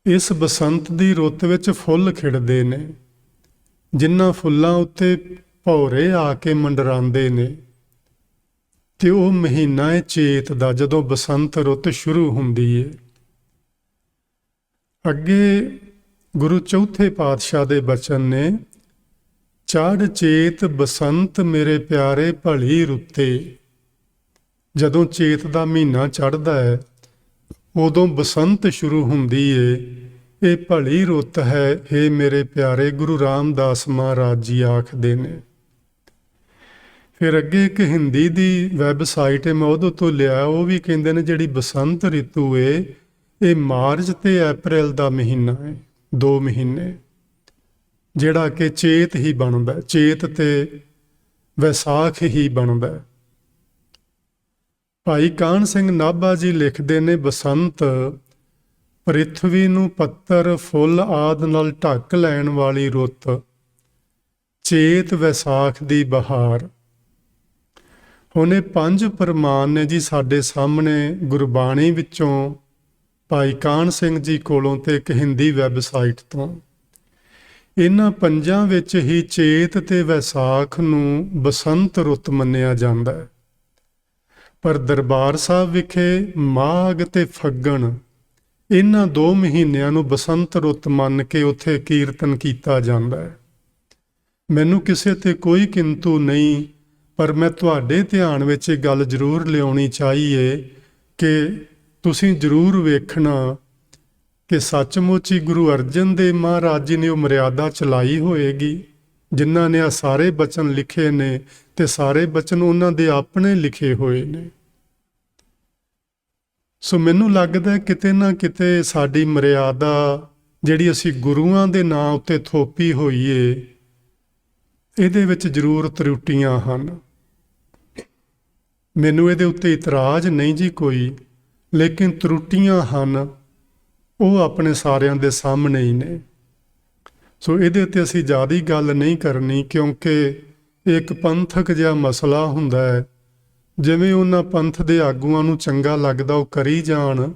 ਇਸ ਬਸੰਤ ਦੀ ਰੁੱਤ ਵਿੱਚ ਫੁੱਲ ਖਿੜਦੇ ਨੇ, ਜਿਨ੍ਹਾਂ ਫੁੱਲਾਂ ਉੱਤੇ ਭੌਰੇ ਆ ਕੇ ਮੰਡਰਾਉਂਦੇ ਨੇ ਤੇ ਉਹ ਮਹੀਨਾ ਹੈ ਚੇਤ ਦਾ, ਜਦੋਂ ਬਸੰਤ ਰੁੱਤ ਸ਼ੁਰੂ ਹੁੰਦੀ ਹੈ। ਅੱਗੇ ਗੁਰੂ ਚੌਥੇ ਪਾਤਸ਼ਾਹ ਦੇ ਬਚਨ ਨੇ, ਚੜ੍ਹ ਚੇਤ ਬਸੰਤ ਮੇਰੇ ਪਿਆਰੇ ਭਲੀ ਰੁੱਤੇ। ਜਦੋਂ ਚੇਤ ਦਾ ਮਹੀਨਾ ਚੜ੍ਹਦਾ ਹੈ ਉਦੋਂ ਬਸੰਤ ਸ਼ੁਰੂ ਹੁੰਦੀ ਏ, ਇਹ ਭਲੀ ਰੁੱਤ ਹੈ ਹੇ ਮੇਰੇ ਪਿਆਰੇ। ਗੁਰੂ ਰਾਮਦਾਸ ਮਹਾਰਾਜ ਜੀ ਆਖਦੇ ਨੇ। ਫਿਰ ਅੱਗੇ ਇੱਕ ਹਿੰਦੀ ਦੀ ਵੈਬਸਾਈਟ ਹੈ, ਮੈਂ ਉਹਦੇ ਤੋਂ ਲਿਆ, ਉਹ ਵੀ ਕਹਿੰਦੇ ਨੇ ਜਿਹੜੀ ਬਸੰਤ ਰਿਤੂ ਏ ਇਹ ਮਾਰਚ ਤੇ ਅਪ੍ਰੈਲ ਦਾ ਮਹੀਨਾ ਹੈ, 2 ਮਹੀਨੇ, ਜਿਹੜਾ ਕਿ ਚੇਤ ਹੀ ਬਣਦਾ, ਚੇਤ ਤੇ ਵੈਸਾਖ ਹੀ ਬਣਦਾ। ਭਾਈ ਕਾਹਨ ਸਿੰਘ ਨਾਭਾ ਜੀ ਲਿਖਦੇ ਨੇ, ਬਸੰਤ ਪ੍ਰਿਥਵੀ ਨੂੰ ਪੱਤਰ ਫੁੱਲ ਆਦਿ ਨਾਲ ਢੱਕ ਲੈਣ ਵਾਲੀ ਰੁੱਤ, ਚੇਤ ਵੈਸਾਖ ਦੀ ਬਹਾਰ। ਹੁਣ ਇਹ 5 ਪ੍ਰਮਾਣ ਨੇ ਜੀ ਸਾਡੇ ਸਾਹਮਣੇ ਗੁਰਬਾਣੀ ਵਿੱਚੋਂ, ਭਾਈ ਕਾਹਨ ਸਿੰਘ ਜੀ ਕੋਲੋਂ ਤੇ ਇੱਕ ਹਿੰਦੀ ਵੈਬਸਾਈਟ ਤੋਂ। ਇਹਨਾਂ 5 ਵਿੱਚ ਹੀ ਚੇਤ ਤੇ ਵੈਸਾਖ ਨੂੰ ਬਸੰਤ ਰੁੱਤ ਮੰਨਿਆ ਜਾਂਦਾ ਹੈ। ਪਰ ਦਰਬਾਰ ਸਾਹਿਬ ਵਿਖੇ ਮਾਘ ਤੇ ਫੱਗਣ, ਇਹਨਾਂ 2 ਮਹੀਨਿਆਂ ਨੂੰ ਬਸੰਤ ਰੁੱਤ ਮੰਨ ਕੇ ਉੱਥੇ ਕੀਰਤਨ ਕੀਤਾ ਜਾਂਦਾ ਹੈ। ਮੈਨੂੰ ਕਿਸੇ ਤੇ ਕੋਈ ਕਿੰਤੂ ਨਹੀਂ, ਪਰ ਮੈਂ ਤੁਹਾਡੇ ਧਿਆਨ ਵਿੱਚ ਇਹ ਗੱਲ ਜ਼ਰੂਰ ਲਿਆਉਣੀ ਚਾਹੀਏ ਕਿ ਤੁਸੀਂ ਜ਼ਰੂਰ ਵੇਖਣਾ ਕਿ ਸੱਚਮੁੱਚ ਹੀ ਗੁਰੂ ਅਰਜਨ ਦੇਵ ਮਹਾਰਾਜ ਜੀ ਨੇ ਉਹ ਮਰਿਆਦਾ ਚਲਾਈ ਹੋਏਗੀ, ਜਿਨ੍ਹਾਂ ਨੇ ਆ ਸਾਰੇ ਬਚਨ ਲਿਖੇ ਨੇ ਤੇ ਸਾਰੇ ਬਚਨ ਉਹਨਾਂ ਦੇ ਆਪਣੇ ਲਿਖੇ ਹੋਏ ਨੇ। ਸੋ ਮੈਨੂੰ ਲੱਗਦਾ ਕਿਤੇ ਨਾ ਕਿਤੇ ਸਾਡੀ ਮਰਿਆਦਾ ਜਿਹੜੀ ਅਸੀਂ ਗੁਰੂਆਂ ਦੇ ਨਾਂ ਉੱਤੇ ਥੋਪੀ ਹੋਈ ਏ, ਇਹਦੇ ਵਿੱਚ ਜ਼ਰੂਰ ਤਰੁੱਟੀਆਂ ਹਨ। ਮੈਨੂੰ ਇਹਦੇ ਉੱਤੇ ਇਤਰਾਜ਼ ਨਹੀਂ ਜੀ ਕੋਈ, ਲੇਕਿਨ ਤਰੁੱਟੀਆਂ ਹਨ, ਉਹ ਆਪਣੇ ਸਾਰਿਆਂ ਦੇ ਸਾਹਮਣੇ ਹੀ ਨੇ। ਸੋ ਇਹਦੇ ਉੱਤੇ ਅਸੀਂ ਜ਼ਿਆਦਾ ਗੱਲ ਨਹੀਂ ਕਰਨੀ, ਕਿਉਂਕਿ ਇਹ ਇੱਕ ਪੰਥਕ ਜਿਹਾ ਮਸਲਾ ਹੁੰਦਾ ਹੈ। ਜਿਵੇਂ ਉਹਨਾਂ ਪੰਥ ਦੇ ਆਗੂਆਂ ਨੂੰ ਚੰਗਾ ਲੱਗਦਾ ਉਹ ਕਰੀ ਜਾਣ,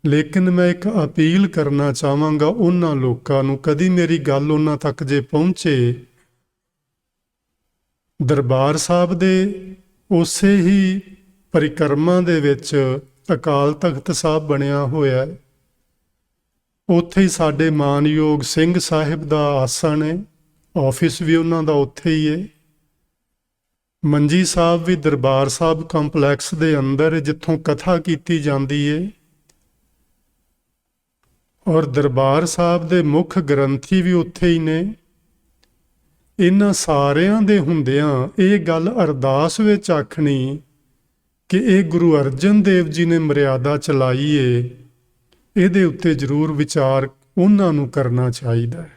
ਲੇਕਿਨ ਮੈਂ ਇੱਕ ਅਪੀਲ ਕਰਨਾ ਚਾਹਾਂਗਾ ਉਹਨਾਂ ਲੋਕਾਂ ਨੂੰ, ਕਦੀ ਮੇਰੀ ਗੱਲ ਉਹਨਾਂ ਤੱਕ ਜੇ ਪਹੁੰਚੇ, ਦਰਬਾਰ ਸਾਹਿਬ ਦੇ ਉਸੇ ਹੀ ਪਰਿਕਰਮਾ ਦੇ ਵਿੱਚ ਅਕਾਲ ਤਖਤ ਸਾਹਿਬ ਬਣਿਆ ਹੋਇਆ ਹੈ। ਉੱਥੇ ਹੀ ਸਾਡੇ ਮਾਨਯੋਗ ਸਿੰਘ ਸਾਹਿਬ ਦਾ ਆਸਣ ਹੈ, ਆਫਿਸ ਵੀ ਉਹਨਾਂ ਦਾ ਉੱਥੇ ਹੀ ਹੈ। ਮੰਜੀ ਸਾਹਿਬ ਵੀ ਦਰਬਾਰ ਸਾਹਿਬ ਕੰਪਲੈਕਸ ਦੇ ਅੰਦਰ, ਜਿੱਥੋਂ ਕਥਾ ਕੀਤੀ ਜਾਂਦੀ ਹੈ। ਔਰ ਦਰਬਾਰ ਸਾਹਿਬ ਦੇ ਮੁੱਖ ਗ੍ਰੰਥੀ ਵੀ ਉੱਥੇ ਹੀ ਨੇ। ਇਹਨਾਂ ਸਾਰਿਆਂ ਦੇ ਹੁੰਦਿਆਂ ਇਹ ਗੱਲ ਅਰਦਾਸ ਵਿੱਚ ਆਖਣੀ ਕਿ ਇਹ ਗੁਰੂ ਅਰਜਨ ਦੇਵ ਜੀ ਨੇ ਮਰਿਆਦਾ ਚਲਾਈ ਏ, ਇਹਦੇ ਉੱਤੇ ਜ਼ਰੂਰ ਵਿਚਾਰ ਉਹਨਾਂ ਨੂੰ ਕਰਨਾ ਚਾਹੀਦਾ ਹੈ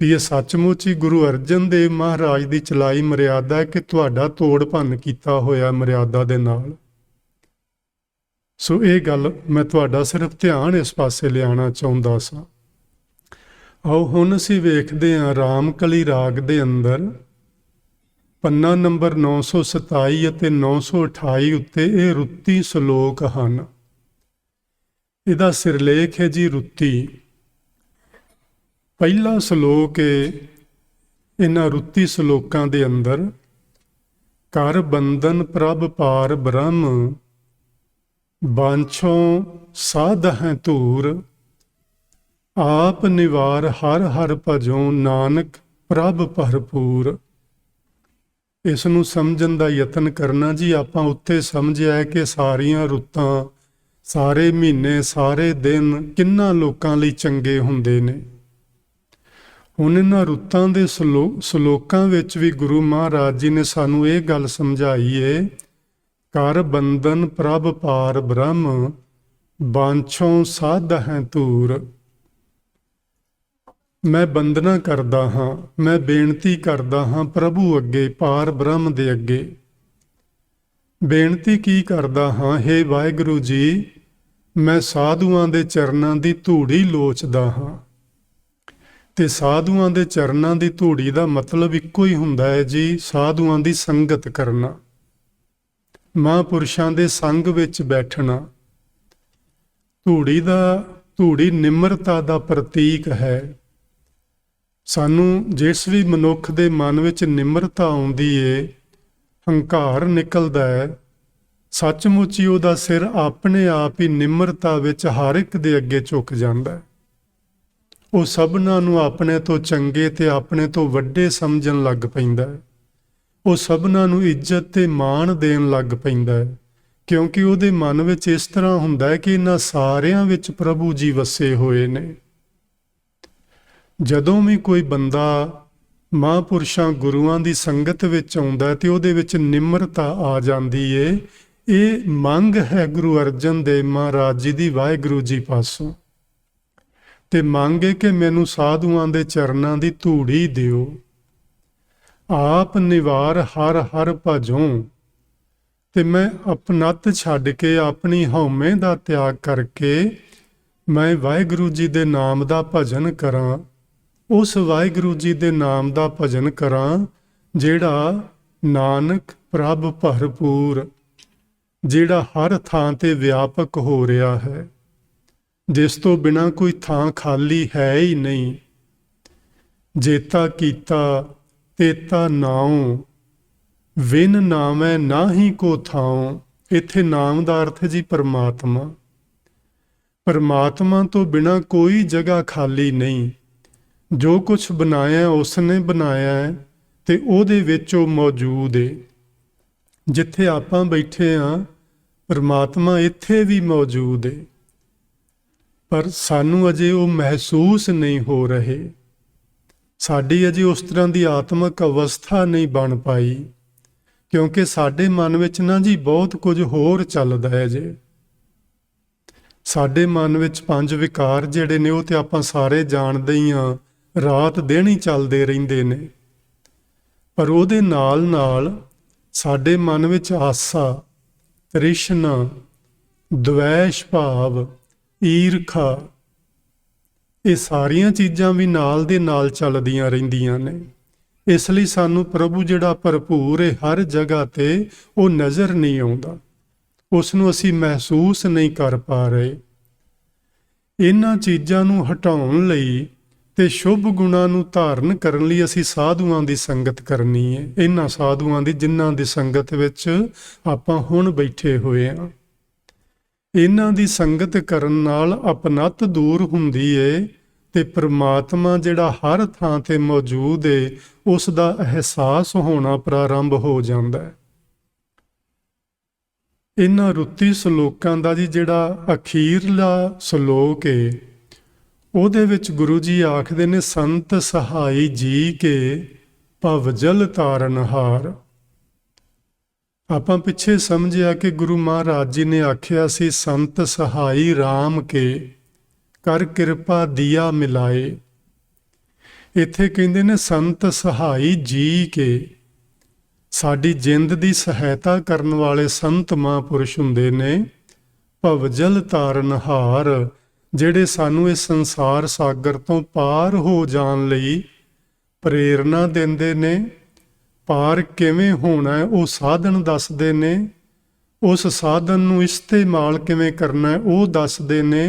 ਵੀ ਇਹ ਸੱਚਮੁੱਚ ਹੀ ਗੁਰੂ ਅਰਜਨ ਦੇਵ ਮਹਾਰਾਜ ਦੀ ਚਲਾਈ ਮਰਿਆਦਾ ਹੈ ਕਿ ਤੁਹਾਡਾ ਤੋੜ ਭੰਨ ਕੀਤਾ ਹੋਇਆ ਮਰਿਆਦਾ ਦੇ ਨਾਲ। ਸੋ ਇਹ ਗੱਲ ਮੈਂ ਤੁਹਾਡਾ ਸਿਰਫ ਧਿਆਨ ਇਸ ਪਾਸੇ ਲਿਆਉਣਾ ਚਾਹੁੰਦਾ ਸਾਂ। ਆਓ ਹੁਣ ਅਸੀਂ ਵੇਖਦੇ ਹਾਂ ਰਾਮਕਲੀ ਰਾਗ ਦੇ ਅੰਦਰ ਪੰਨਾ ਨੰਬਰ 927 ਅਤੇ 928 ਉੱਤੇ ਇਹ ਰੁੱਤੀ ਸ਼ਲੋਕ ਹਨ। ਇਹਦਾ ਸਿਰਲੇਖ ਹੈ ਜੀ ਰੁੱਤੀ। ਪਹਿਲਾ ਸ਼ਲੋਕ ਹੈ ਇਹਨਾਂ ਰੁੱਤੀ ਸ਼ਲੋਕਾਂ ਦੇ ਅੰਦਰ, ਕਰ ਬੰਧਨ ਪ੍ਰਭ ਪਾਰ ਬ੍ਰਹਮ, ਬਾਂਛੋਂ ਸਾਧ ਹੈ ਧੂਰ, ਆਪ ਨਿਵਾਰ ਹਰ ਹਰ ਭਜੋਂ, ਨਾਨਕ ਪ੍ਰਭ ਭਰਪੂਰ। ਇਸ ਨੂੰ ਸਮਝਣ ਦਾ ਯਤਨ ਕਰਨਾ ਜੀ। ਆਪਾਂ ਉੱਤੇ ਸਮਝਿਆ ਕਿ ਸਾਰੀਆਂ ਰੁੱਤਾਂ, ਸਾਰੇ ਮਹੀਨੇ, ਸਾਰੇ ਦਿਨ ਕਿੰਨਾ ਲੋਕਾਂ ਲਈ ਚੰਗੇ ਹੁੰਦੇ ਨੇ। ਹੁਣ ਇਹਨਾਂ ਰੁੱਤਾਂ ਦੇ ਸ਼ਲੋਕਾਂ ਵਿੱਚ ਵੀ ਗੁਰੂ ਮਹਾਰਾਜ ਜੀ ਨੇ ਸਾਨੂੰ ਇਹ ਗੱਲ ਸਮਝਾਈ ਏ, ਕਰ ਬੰਧਨ ਪ੍ਰਭ ਪਾਰ ਬ੍ਰਹਮ, ਬਾਂਛੋਂ ਸਾਧ ਹੈ ਧੂਰ। ਮੈਂ ਬੰਦਨਾ ਕਰਦਾ ਹਾਂ, ਮੈਂ ਬੇਨਤੀ ਕਰਦਾ ਹਾਂ ਪ੍ਰਭੂ ਅੱਗੇ, ਪਾਰ ਬ੍ਰਹਮ ਦੇ ਅੱਗੇ। ਬੇਨਤੀ ਕੀ ਕਰਦਾ ਹਾਂ? ਹੇ ਵਾਹਿਗੁਰੂ ਜੀ, ਮੈਂ ਸਾਧੂਆਂ ਦੇ ਚਰਨਾਂ ਦੀ ਧੂੜੀ ਲੋਚਦਾ ਹਾਂ। ਤੇ ਸਾਧੂਆਂ ਦੇ ਚਰਨਾਂ ਦੀ ਧੂੜੀ ਦਾ ਮਤਲਬ ਇੱਕੋ ਹੀ ਹੁੰਦਾ ਹੈ ਜੀ, ਸਾਧੂਆਂ ਦੀ ਸੰਗਤ ਕਰਨਾ, ਮਹਾਂਪੁਰਸ਼ਾਂ ਦੇ ਸੰਗ ਵਿੱਚ ਬੈਠਣਾ। ਧੂੜੀ ਨਿਮਰਤਾ ਦਾ ਪ੍ਰਤੀਕ ਹੈ। ਸਾਨੂੰ ਜਿਸ ਵੀ ਮਨੁੱਖ ਦੇ ਮਨ ਵਿੱਚ ਨਿਮਰਤਾ ਆਉਂਦੀ ਏ, ਹੰਕਾਰ ਨਿਕਲਦਾ ਹੈ, ਸੱਚਮੁੱਚ ਹੀ ਉਹਦਾ ਸਿਰ ਆਪਣੇ ਆਪ ਹੀ ਨਿਮਰਤਾ ਵਿੱਚ ਹਰ ਇੱਕ ਦੇ ਅੱਗੇ ਝੁਕ ਜਾਂਦਾ ਹੈ। ਉਹ ਸਭਨਾਂ ਨੂੰ ਆਪਣੇ ਤੋਂ ਚੰਗੇ ਤੇ ਆਪਣੇ ਤੋਂ ਵੱਡੇ ਸਮਝਣ ਲੱਗ ਪੈਂਦਾ ਹੈ। ਉਹ ਸਭਨਾਂ ਨੂੰ ਇੱਜ਼ਤ ਤੇ ਮਾਣ ਦੇਣ ਲੱਗ ਪੈਂਦਾ ਹੈ, ਕਿਉਂਕਿ ਉਹਦੇ ਮਨ ਵਿੱਚ ਇਸ ਤਰ੍ਹਾਂ ਹੁੰਦਾ ਹੈ ਕਿ ਇਹਨਾਂ ਸਾਰਿਆਂ ਵਿੱਚ ਪ੍ਰਭੂ ਜੀ ਵਸੇ ਹੋਏ ਨੇ। ਜਦੋਂ ਵੀ ਕੋਈ ਬੰਦਾ ਮਹਾਂਪੁਰਸ਼ਾਂ ਗੁਰੂਆਂ ਦੀ ਸੰਗਤ ਵਿੱਚ ਆਉਂਦਾ ਤੇ ਉਹਦੇ ਵਿੱਚ ਨਿਮਰਤਾ ਆ ਜਾਂਦੀ ਏ। ਇਹ ਮੰਗ ਹੈ ਗੁਰੂ ਅਰਜਨ ਦੇਵ ਮਹਾਰਾਜ ਜੀ ਦੀ ਵਾਹਿਗੁਰੂ ਜੀ ਪਾਸੋਂ, ਤੇ ਮੰਗ ਹੈ ਕਿ ਮੈਨੂੰ ਸਾਧੂਆਂ ਦੇ ਚਰਨਾਂ ਦੀ ਧੂੜੀ ਦਿਓ। ਆਪ ਨਿਵਾਰ ਹਰ ਹਰ ਭਜੋਂ, ਤੇ ਮੈਂ ਆਪਣਤ ਛੱਡ ਕੇ, ਆਪਣੀ ਹਉਮੈ ਦਾ ਤਿਆਗ ਕਰਕੇ ਮੈਂ ਵਾਹਿਗੁਰੂ ਜੀ ਦੇ ਨਾਮ ਦਾ ਭਜਨ ਕਰਾਂ। ਉਸ ਵਾਹਿਗੁਰੂ ਜੀ ਦੇ ਨਾਮ ਦਾ ਭਜਨ ਕਰਾਂ ਜਿਹੜਾ ਨਾਨਕ ਪ੍ਰਭ ਭਰਪੂਰ, ਜਿਹੜਾ ਹਰ ਥਾਂ ਤੇ ਵਿਆਪਕ ਹੋ ਰਿਹਾ ਹੈ, ਜਿਸ ਤੋਂ ਬਿਨਾਂ ਕੋਈ ਥਾਂ ਖਾਲੀ ਹੈ ਹੀ ਨਹੀਂ। ਜੇਤਾ ਕੀਤਾ ਤੇਤਾ ਨਾਉ, ਵਿਨ ਨਾਮੈ ਨਾਹੀ ਕੋ ਥਾਉ। ਇੱਥੇ ਨਾਮ ਦਾ ਅਰਥ ਜੀ ਪਰਮਾਤਮਾ। ਪਰਮਾਤਮਾ ਤੋਂ ਬਿਨਾਂ ਕੋਈ ਜਗ੍ਹਾ ਖਾਲੀ ਨਹੀਂ। ਜੋ ਕੁਛ ਬਣਾਇਆ ਉਸ ਨੇ ਬਣਾਇਆ ਹੈ ਤੇ ਉਹਦੇ ਵਿੱਚ ਉਹ ਮੌਜੂਦ ਹੈ। ਜਿੱਥੇ ਆਪਾਂ ਬੈਠੇ ਹਾਂ, ਪਰਮਾਤਮਾ ਇੱਥੇ ਵੀ ਮੌਜੂਦ ਹੈ, ਪਰ ਸਾਨੂੰ ਅਜੇ ਉਹ ਮਹਿਸੂਸ ਨਹੀਂ ਹੋ ਰਹੇ। ਸਾਡੀ ਅਜੇ ਉਸ ਤਰ੍ਹਾਂ ਦੀ ਆਤਮਿਕ ਅਵਸਥਾ ਨਹੀਂ ਬਣ ਪਾਈ, ਕਿਉਂਕਿ ਸਾਡੇ ਮਨ ਵਿੱਚ ਨਾ ਜੀ ਬਹੁਤ ਕੁਝ ਹੋਰ ਚੱਲਦਾ ਹੈ ਜੇ। ਸਾਡੇ ਮਨ ਵਿੱਚ 5 ਵਿਕਾਰ ਜਿਹੜੇ ਨੇ ਉਹ ਤੇ ਆਪਾਂ ਸਾਰੇ ਜਾਣਦੇ ਹੀ ਹਾਂ, ਰਾਤ ਦਿਨ ਹੀ ਚੱਲਦੇ ਰਹਿੰਦੇ ਨੇ। ਪਰ ਉਹਦੇ ਨਾਲ ਨਾਲ ਸਾਡੇ ਮਨ ਵਿੱਚ ਆਸਾ, ਤ੍ਰਿਸ਼ਨਾ, ਦਵੈਸ਼ ਭਾਵ, ਈਰਖਾ, ਇਹ ਸਾਰੀਆਂ ਚੀਜ਼ਾਂ ਵੀ ਨਾਲ ਦੇ ਨਾਲ ਚੱਲਦੀਆਂ ਰਹਿੰਦੀਆਂ ਨੇ। ਇਸ ਲਈ ਸਾਨੂੰ ਪ੍ਰਭੂ ਜਿਹੜਾ ਭਰਪੂਰ ਹੈ ਹਰ ਜਗ੍ਹਾ ਤੇ, ਉਹ ਨਜ਼ਰ ਨਹੀਂ ਆਉਂਦਾ, ਉਸ ਨੂੰ ਅਸੀਂ ਮਹਿਸੂਸ ਨਹੀਂ ਕਰ ਪਾ ਰਹੇ। ਇਹਨਾਂ ਚੀਜ਼ਾਂ ਨੂੰ ਹਟਾਉਣ ਲਈ ਤੇ ਸ਼ੁਭ ਗੁਣਾਂ ਨੂੰ ਧਾਰਨ ਕਰਨ ਲਈ ਅਸੀਂ ਸਾਧੂਆਂ ਦੀ ਸੰਗਤ ਕਰਨੀ ਹੈ, ਇਹਨਾਂ ਸਾਧੂਆਂ ਦੀ ਜਿਨ੍ਹਾਂ ਦੀ ਸੰਗਤ ਵਿੱਚ ਆਪਾਂ ਹੁਣ ਬੈਠੇ ਹੋਏ ਹਾਂ। ਇਹਨਾਂ ਦੀ ਸੰਗਤ ਕਰਨ ਨਾਲ ਆਪਨੱਤ ਦੂਰ ਹੁੰਦੀ ਏ ਤੇ ਪ੍ਰਮਾਤਮਾ ਜਿਹੜਾ ਹਰ ਥਾਂ ਤੇ ਮੌਜੂਦ ਏ ਉਸ ਦਾ ਅਹਿਸਾਸ ਹੋਣਾ ਪ੍ਰਾਰੰਭ ਹੋ ਜਾਂਦਾ ਹੈ। ਇਹਨਾਂ ਰੁੱਤੀ ਸ਼ਲੋਕਾਂ ਦਾ ਜੀ ਜਿਹੜਾ ਅਖੀਰਲਾ ਸ਼ਲੋਕ ਏ ਉਹਦੇ ਵਿੱਚ ਗੁਰੂ ਜੀ ਆਖਦੇ ਨੇ, ਸੰਤ ਸਹਾਈ ਜੀ ਕੇ ਭਵਜਲ ਤਾਰਨਹਾਰ। ਆਪਾਂ ਪਿੱਛੇ ਸਮਝਿਆ ਕਿ ਗੁਰੂ ਮਹਾਰਾਜ ਜੀ ਨੇ ਆਖਿਆ ਸੀ, ਸੰਤ ਸਹਾਈ ਰਾਮ ਕੇ ਕਰ ਕਿਰਪਾ ਦੀਆ ਮਿਲਾਏ। ਇੱਥੇ ਕਹਿੰਦੇ ਨੇ ਸੰਤ ਸਹਾਈ ਜੀ ਕੇ, ਸਾਡੀ ਜਿੰਦ ਦੀ ਸਹਾਇਤਾ ਕਰਨ ਵਾਲੇ ਸੰਤ ਮਹਾਂਪੁਰਸ਼ ਹੁੰਦੇ ਨੇ। ਭਵਜਲ ਤਾਰਨਹਾਰ, ਜਿਹੜੇ ਸਾਨੂੰ ਇਸ ਸੰਸਾਰ ਸਾਗਰ ਤੋਂ ਪਾਰ ਹੋ ਜਾਣ ਲਈ ਪ੍ਰੇਰਨਾ ਦਿੰਦੇ ਨੇ। ਪਾਰ ਕਿਵੇਂ ਹੋਣਾ ਹੈ ਉਹ ਸਾਧਨ ਦੱਸਦੇ ਨੇ, ਉਸ ਸਾਧਨ ਨੂੰ ਇਸਤੇਮਾਲ ਕਿਵੇਂ ਕਰਨਾ ਹੈ ਉਹ ਦੱਸਦੇ ਨੇ।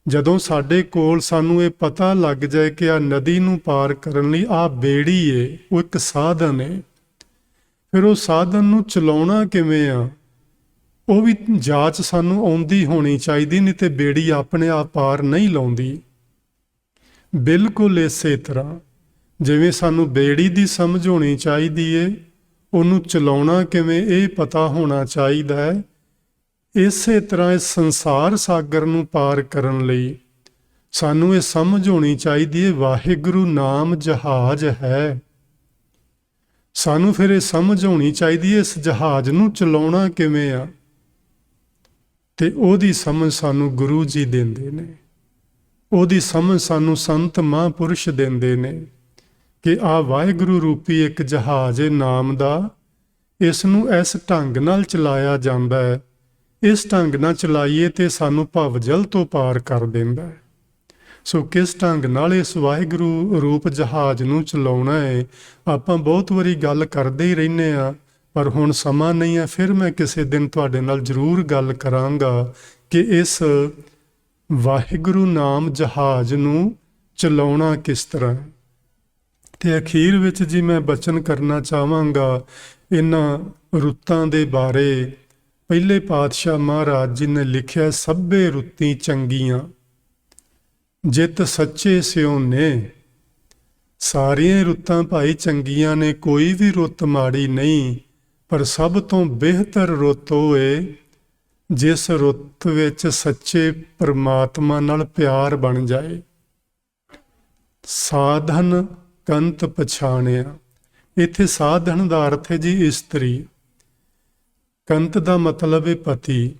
ਜਦੋਂ ਸਾਡੇ ਕੋਲ ਸਾਨੂੰ ਇਹ ਪਤਾ ਲੱਗ ਜਾਏ ਕਿ ਆ ਨਦੀ ਨੂੰ ਪਾਰ ਕਰਨ ਲਈ ਆ ਬੇੜੀ ਏ, ਉਹ ਇੱਕ ਸਾਧਨ ਏ, ਫਿਰ ਉਹ ਸਾਧਨ ਨੂੰ ਚਲਾਉਣਾ ਕਿਵੇਂ ਆ ਉਹ ਵੀ ਜਾਂਚ ਸਾਨੂੰ ਆਉਂਦੀ ਹੋਣੀ ਚਾਹੀਦੀ, ਨਹੀਂ ਤੇ ਬੇੜੀ ਆਪਣੇ ਆਪ ਪਾਰ ਨਹੀਂ ਲਾਉਂਦੀ। ਬਿਲਕੁਲ ਇਸੇ ਤਰ੍ਹਾਂ ਜਿਵੇਂ ਸਾਨੂੰ ਬੇੜੀ ਦੀ ਸਮਝ ਹੋਣੀ ਚਾਹੀਦੀ ਏ, ਉਹਨੂੰ ਚਲਾਉਣਾ ਕਿਵੇਂ ਇਹ ਪਤਾ ਹੋਣਾ ਚਾਹੀਦਾ ਹੈ। ਇਸੇ ਤਰ੍ਹਾਂ ਇਸ ਸੰਸਾਰ ਸਾਗਰ ਨੂੰ ਪਾਰ ਕਰਨ ਲਈ ਸਾਨੂੰ ਇਹ ਸਮਝ ਹੋਣੀ ਚਾਹੀਦੀ ਹੈ, ਵਾਹਿਗੁਰੂ ਨਾਮ ਜਹਾਜ਼ ਹੈ। ਸਾਨੂੰ ਫਿਰ ਇਹ ਸਮਝ ਹੋਣੀ ਚਾਹੀਦੀ ਹੈ ਇਸ ਜਹਾਜ਼ ਨੂੰ ਚਲਾਉਣਾ ਕਿਵੇਂ ਆ, ਤੇ ਉਹਦੀ ਸਮਝ ਸਾਨੂੰ ਗੁਰੂ ਜੀ ਦਿੰਦੇ ਨੇ, ਉਹਦੀ ਸਮਝ ਸਾਨੂੰ ਸੰਤ ਮਹਾਂਪੁਰਸ਼ ਦਿੰਦੇ ਨੇ ਕਿ ਆ ਵਾਹਿਗੁਰੂ ਰੂਪੀ ਇੱਕ ਜਹਾਜ਼ ਹੈ ਨਾਮ ਦਾ, ਇਸ ਨੂੰ ਇਸ ਢੰਗ ਨਾਲ ਚਲਾਇਆ ਜਾਂਦਾ ਹੈ। ਇਸ ਢੰਗ ਨਾਲ ਚਲਾਈਏ ਤੇ ਸਾਨੂੰ ਭਵਜਲ ਤੋਂ ਪਾਰ ਕਰ ਦਿੰਦਾ ਹੈ। ਸੋ ਕਿਸ ਢੰਗ ਨਾਲ ਇਸ ਵਾਹਿਗੁਰੂ ਰੂਪ ਜਹਾਜ਼ ਨੂੰ ਚਲਾਉਣਾ ਹੈ, ਆਪਾਂ ਬਹੁਤ ਵਾਰੀ ਗੱਲ ਕਰਦੇ ਹੀ ਰਹਿੰਦੇ ਹਾਂ, ਪਰ ਹੁਣ ਸਮਾਂ ਨਹੀਂ ਹੈ। ਫਿਰ ਮੈਂ ਕਿਸੇ ਦਿਨ ਤੁਹਾਡੇ ਨਾਲ ਜ਼ਰੂਰ ਗੱਲ ਕਰਾਂਗਾ ਕਿ ਇਸ ਵਾਹਿਗੁਰੂ ਨਾਮ ਜਹਾਜ਼ ਨੂੰ ਚਲਾਉਣਾ ਕਿਸ ਤਰ੍ਹਾਂ। ਤੇ ਅਖੀਰ ਵਿੱਚ ਜੀ ਮੈਂ ਬਚਨ ਕਰਨਾ ਚਾਹਾਂਗਾ ਇਹਨਾਂ ਰੁੱਤਾਂ ਦੇ ਬਾਰੇ। ਪਹਿਲੇ ਪਾਤਸ਼ਾਹ ਮਹਾਰਾਜ ਜੀ ਨੇ ਲਿਖਿਆ, ਸਭੇ ਰੁੱਤੀ ਚੰਗੀਆਂ ਜਿਤ ਸੱਚੇ ਸਿਉ ਨੇ। ਸਾਰੀਆਂ ਰੁੱਤਾਂ ਭਾਈ ਚੰਗੀਆਂ ਨੇ, ਕੋਈ ਵੀ ਰੁੱਤ ਮਾੜੀ ਨਹੀਂ, ਪਰ ਸਭ ਤੋਂ ਬਿਹਤਰ ਰੁੱਤ ਉਹ ਏ ਜਿਸ ਰੁੱਤ ਵਿੱਚ ਸੱਚੇ ਪਰਮਾਤਮਾ ਨਾਲ ਪਿਆਰ ਬਣ ਜਾਏ। ਸਾਧਨ ਕੰਤ ਪਛਾਣਿਆ, ਇੱਥੇ ਸਾਧਨ ਦਾ ਅਰਥ ਹੈ ਜੀ ਇਸਤਰੀ, ਕੰਤ ਦਾ ਮਤਲਬ ਹੈ ਪਤੀ।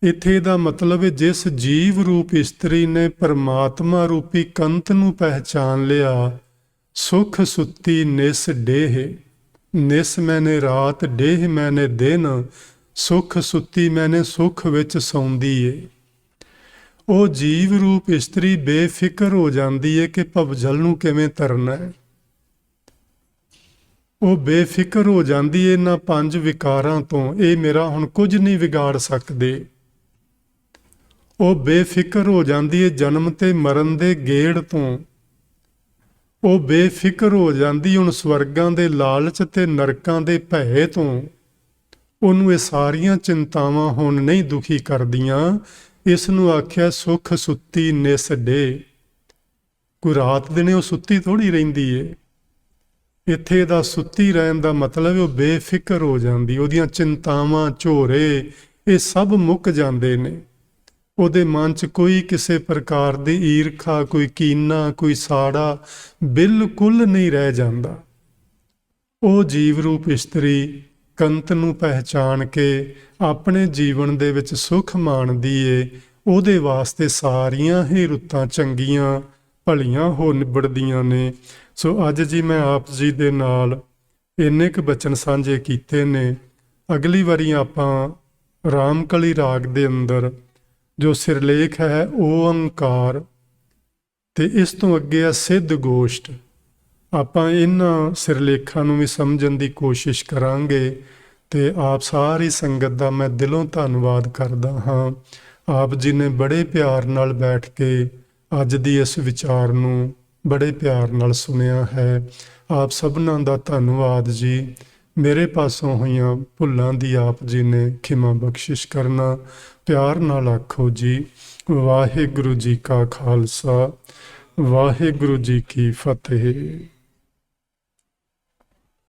ਇੱਥੇ ਦਾ ਮਤਲਬ ਹੈ ਜਿਸ ਜੀਵ ਰੂਪ ਇਸਤਰੀ ਨੇ ਪਰਮਾਤਮਾ ਰੂਪੀ ਕੰਤ ਨੂੰ ਪਹਿਚਾਨ ਲਿਆ, ਸੁਖ ਸੁੱਤੀ ਨਿਸ ਡੇਹ, ਨਿਸ ਮੈਨੇ ਰਾਤ, ਡੇਹ ਮੈਨੇ ਦਿਨ, ਸੁਖ ਸੁੱਤੀ ਮੈਨੇ ਸੁਖ ਵਿੱਚ ਸੌਂਦੀ ਏ। ਉਹ ਜੀਵ ਰੂਪ ਇਸਤਰੀ ਬੇਫਿਕਰ ਹੋ ਜਾਂਦੀ ਹੈ ਕਿ ਭਵਜਲ ਨੂੰ ਕਿਵੇਂ ਤਰਨਾ ਹੈ। ਉਹ ਬੇਫਿਕਰ ਹੋ ਜਾਂਦੀ ਹੈ ਇਹਨਾਂ 5 ਵਿਕਾਰਾਂ ਤੋਂ, ਇਹ ਮੇਰਾ ਹੁਣ ਕੁਝ ਨਹੀਂ ਵਿਗਾੜ ਸਕਦੇ। ਉਹ ਬੇਫਿਕਰ ਹੋ ਜਾਂਦੀ ਹੈ ਜਨਮ ਤੇ ਮਰਨ ਦੇ ਗੇੜ ਤੋਂ। ਉਹ ਬੇਫਿਕਰ ਹੋ ਜਾਂਦੀ ਹੁਣ ਸਵਰਗਾਂ ਦੇ ਲਾਲਚ ਤੇ ਨਰਕਾਂ ਦੇ ਭੈ ਤੋਂ। ਉਹਨੂੰ ਇਹ ਸਾਰੀਆਂ ਚਿੰਤਾਵਾਂ ਹੁਣ ਨਹੀਂ ਦੁਖੀ ਕਰਦੀਆਂ। ਇਸ ਨੂੰ ਆਖਿਆ ਸੁਖ ਸੁੱਤੀ ਨਿਸ ਡੇ। ਕੋਈ ਰਾਤ ਦਿਨੇ ਉਹ ਸੁੱਤੀ ਥੋੜ੍ਹੀ ਰਹਿੰਦੀ ਏ। ਇੱਥੇ ਦਾ ਸੁੱਤੀ ਰਹਿਣ ਦਾ ਮਤਲਬ ਉਹ ਬੇਫਿਕਰ ਹੋ ਜਾਂਦੀ, ਉਹਦੀਆਂ ਚਿੰਤਾਵਾਂ ਝੋਰੇ ਇਹ ਸਭ ਮੁੱਕ ਜਾਂਦੇ ਨੇ। ਉਹਦੇ ਮਨ 'ਚ ਕੋਈ ਕਿਸੇ ਪ੍ਰਕਾਰ ਦੀ ਈਰਖਾ, ਕੋਈ ਕੀਨਾ, ਕੋਈ ਸਾੜਾ ਬਿਲਕੁਲ ਨਹੀਂ ਰਹਿ ਜਾਂਦਾ। ਉਹ ਜੀਵ ਰੂਪ ਇਸਤਰੀ ਕੰਤ ਨੂੰ ਪਹਿਚਾਣ ਕੇ ਆਪਣੇ ਜੀਵਨ ਦੇ ਵਿੱਚ ਸੁਖ ਮਾਣਦੀ ਏ। ਉਹਦੇ ਵਾਸਤੇ ਸਾਰੀਆਂ ਹੀ ਰੁੱਤਾਂ ਚੰਗੀਆਂ ਭਲੀਆਂ ਹੋ ਨਿਬੜਦੀਆਂ ਨੇ। ਸੋ ਅੱਜ ਜੀ ਮੈਂ ਆਪ ਜੀ ਦੇ ਨਾਲ ਇੰਨੇ ਕੁ ਬਚਨ ਸਾਂਝੇ ਕੀਤੇ ਨੇ। ਅਗਲੀ ਵਾਰੀ ਆਪਾਂ ਰਾਮਕਲੀ ਰਾਗ ਦੇ ਅੰਦਰ ਜੋ ਸਿਰਲੇਖ ਹੈ ਓੰਕਾਰ ਤੇ ਇਸ ਤੋਂ ਅੱਗੇ ਆ ਸਿੱਧ ਗੋਸ਼ਟ, ਆਪਾਂ ਇਹਨਾਂ ਸਿਰਲੇਖਾਂ ਨੂੰ ਵੀ ਸਮਝਣ ਦੀ ਕੋਸ਼ਿਸ਼ ਕਰਾਂਗੇ। ਤੇ ਆਪ ਸਾਰੀ ਸੰਗਤ ਦਾ ਮੈਂ ਦਿਲੋਂ ਧੰਨਵਾਦ ਕਰਦਾ ਹਾਂ। ਆਪ ਜੀ ਨੇ ਬੜੇ ਪਿਆਰ ਨਾਲ ਬੈਠ ਕੇ ਅੱਜ ਦੀ ਇਸ ਵਿਚਾਰ ਨੂੰ ਬੜੇ ਪਿਆਰ ਨਾਲ ਸੁਣਿਆ ਹੈ। ਆਪ ਸਭਨਾਂ ਦਾ ਧੰਨਵਾਦ ਜੀ। ਮੇਰੇ ਪਾਸੋਂ ਹੋਈਆਂ ਭੁੱਲਾਂ ਦੀ ਆਪ ਜੀ ਨੇ ਖਿਮਾ ਬਖਸ਼ਿਸ਼ ਕਰਨਾ। ਪਿਆਰ ਨਾਲ ਆਖੋ ਜੀ, ਵਾਹਿਗੁਰੂ ਜੀ ਕਾ ਖਾਲਸਾ, ਵਾਹਿਗੁਰੂ ਜੀ ਕੀ ਫਤਿਹ।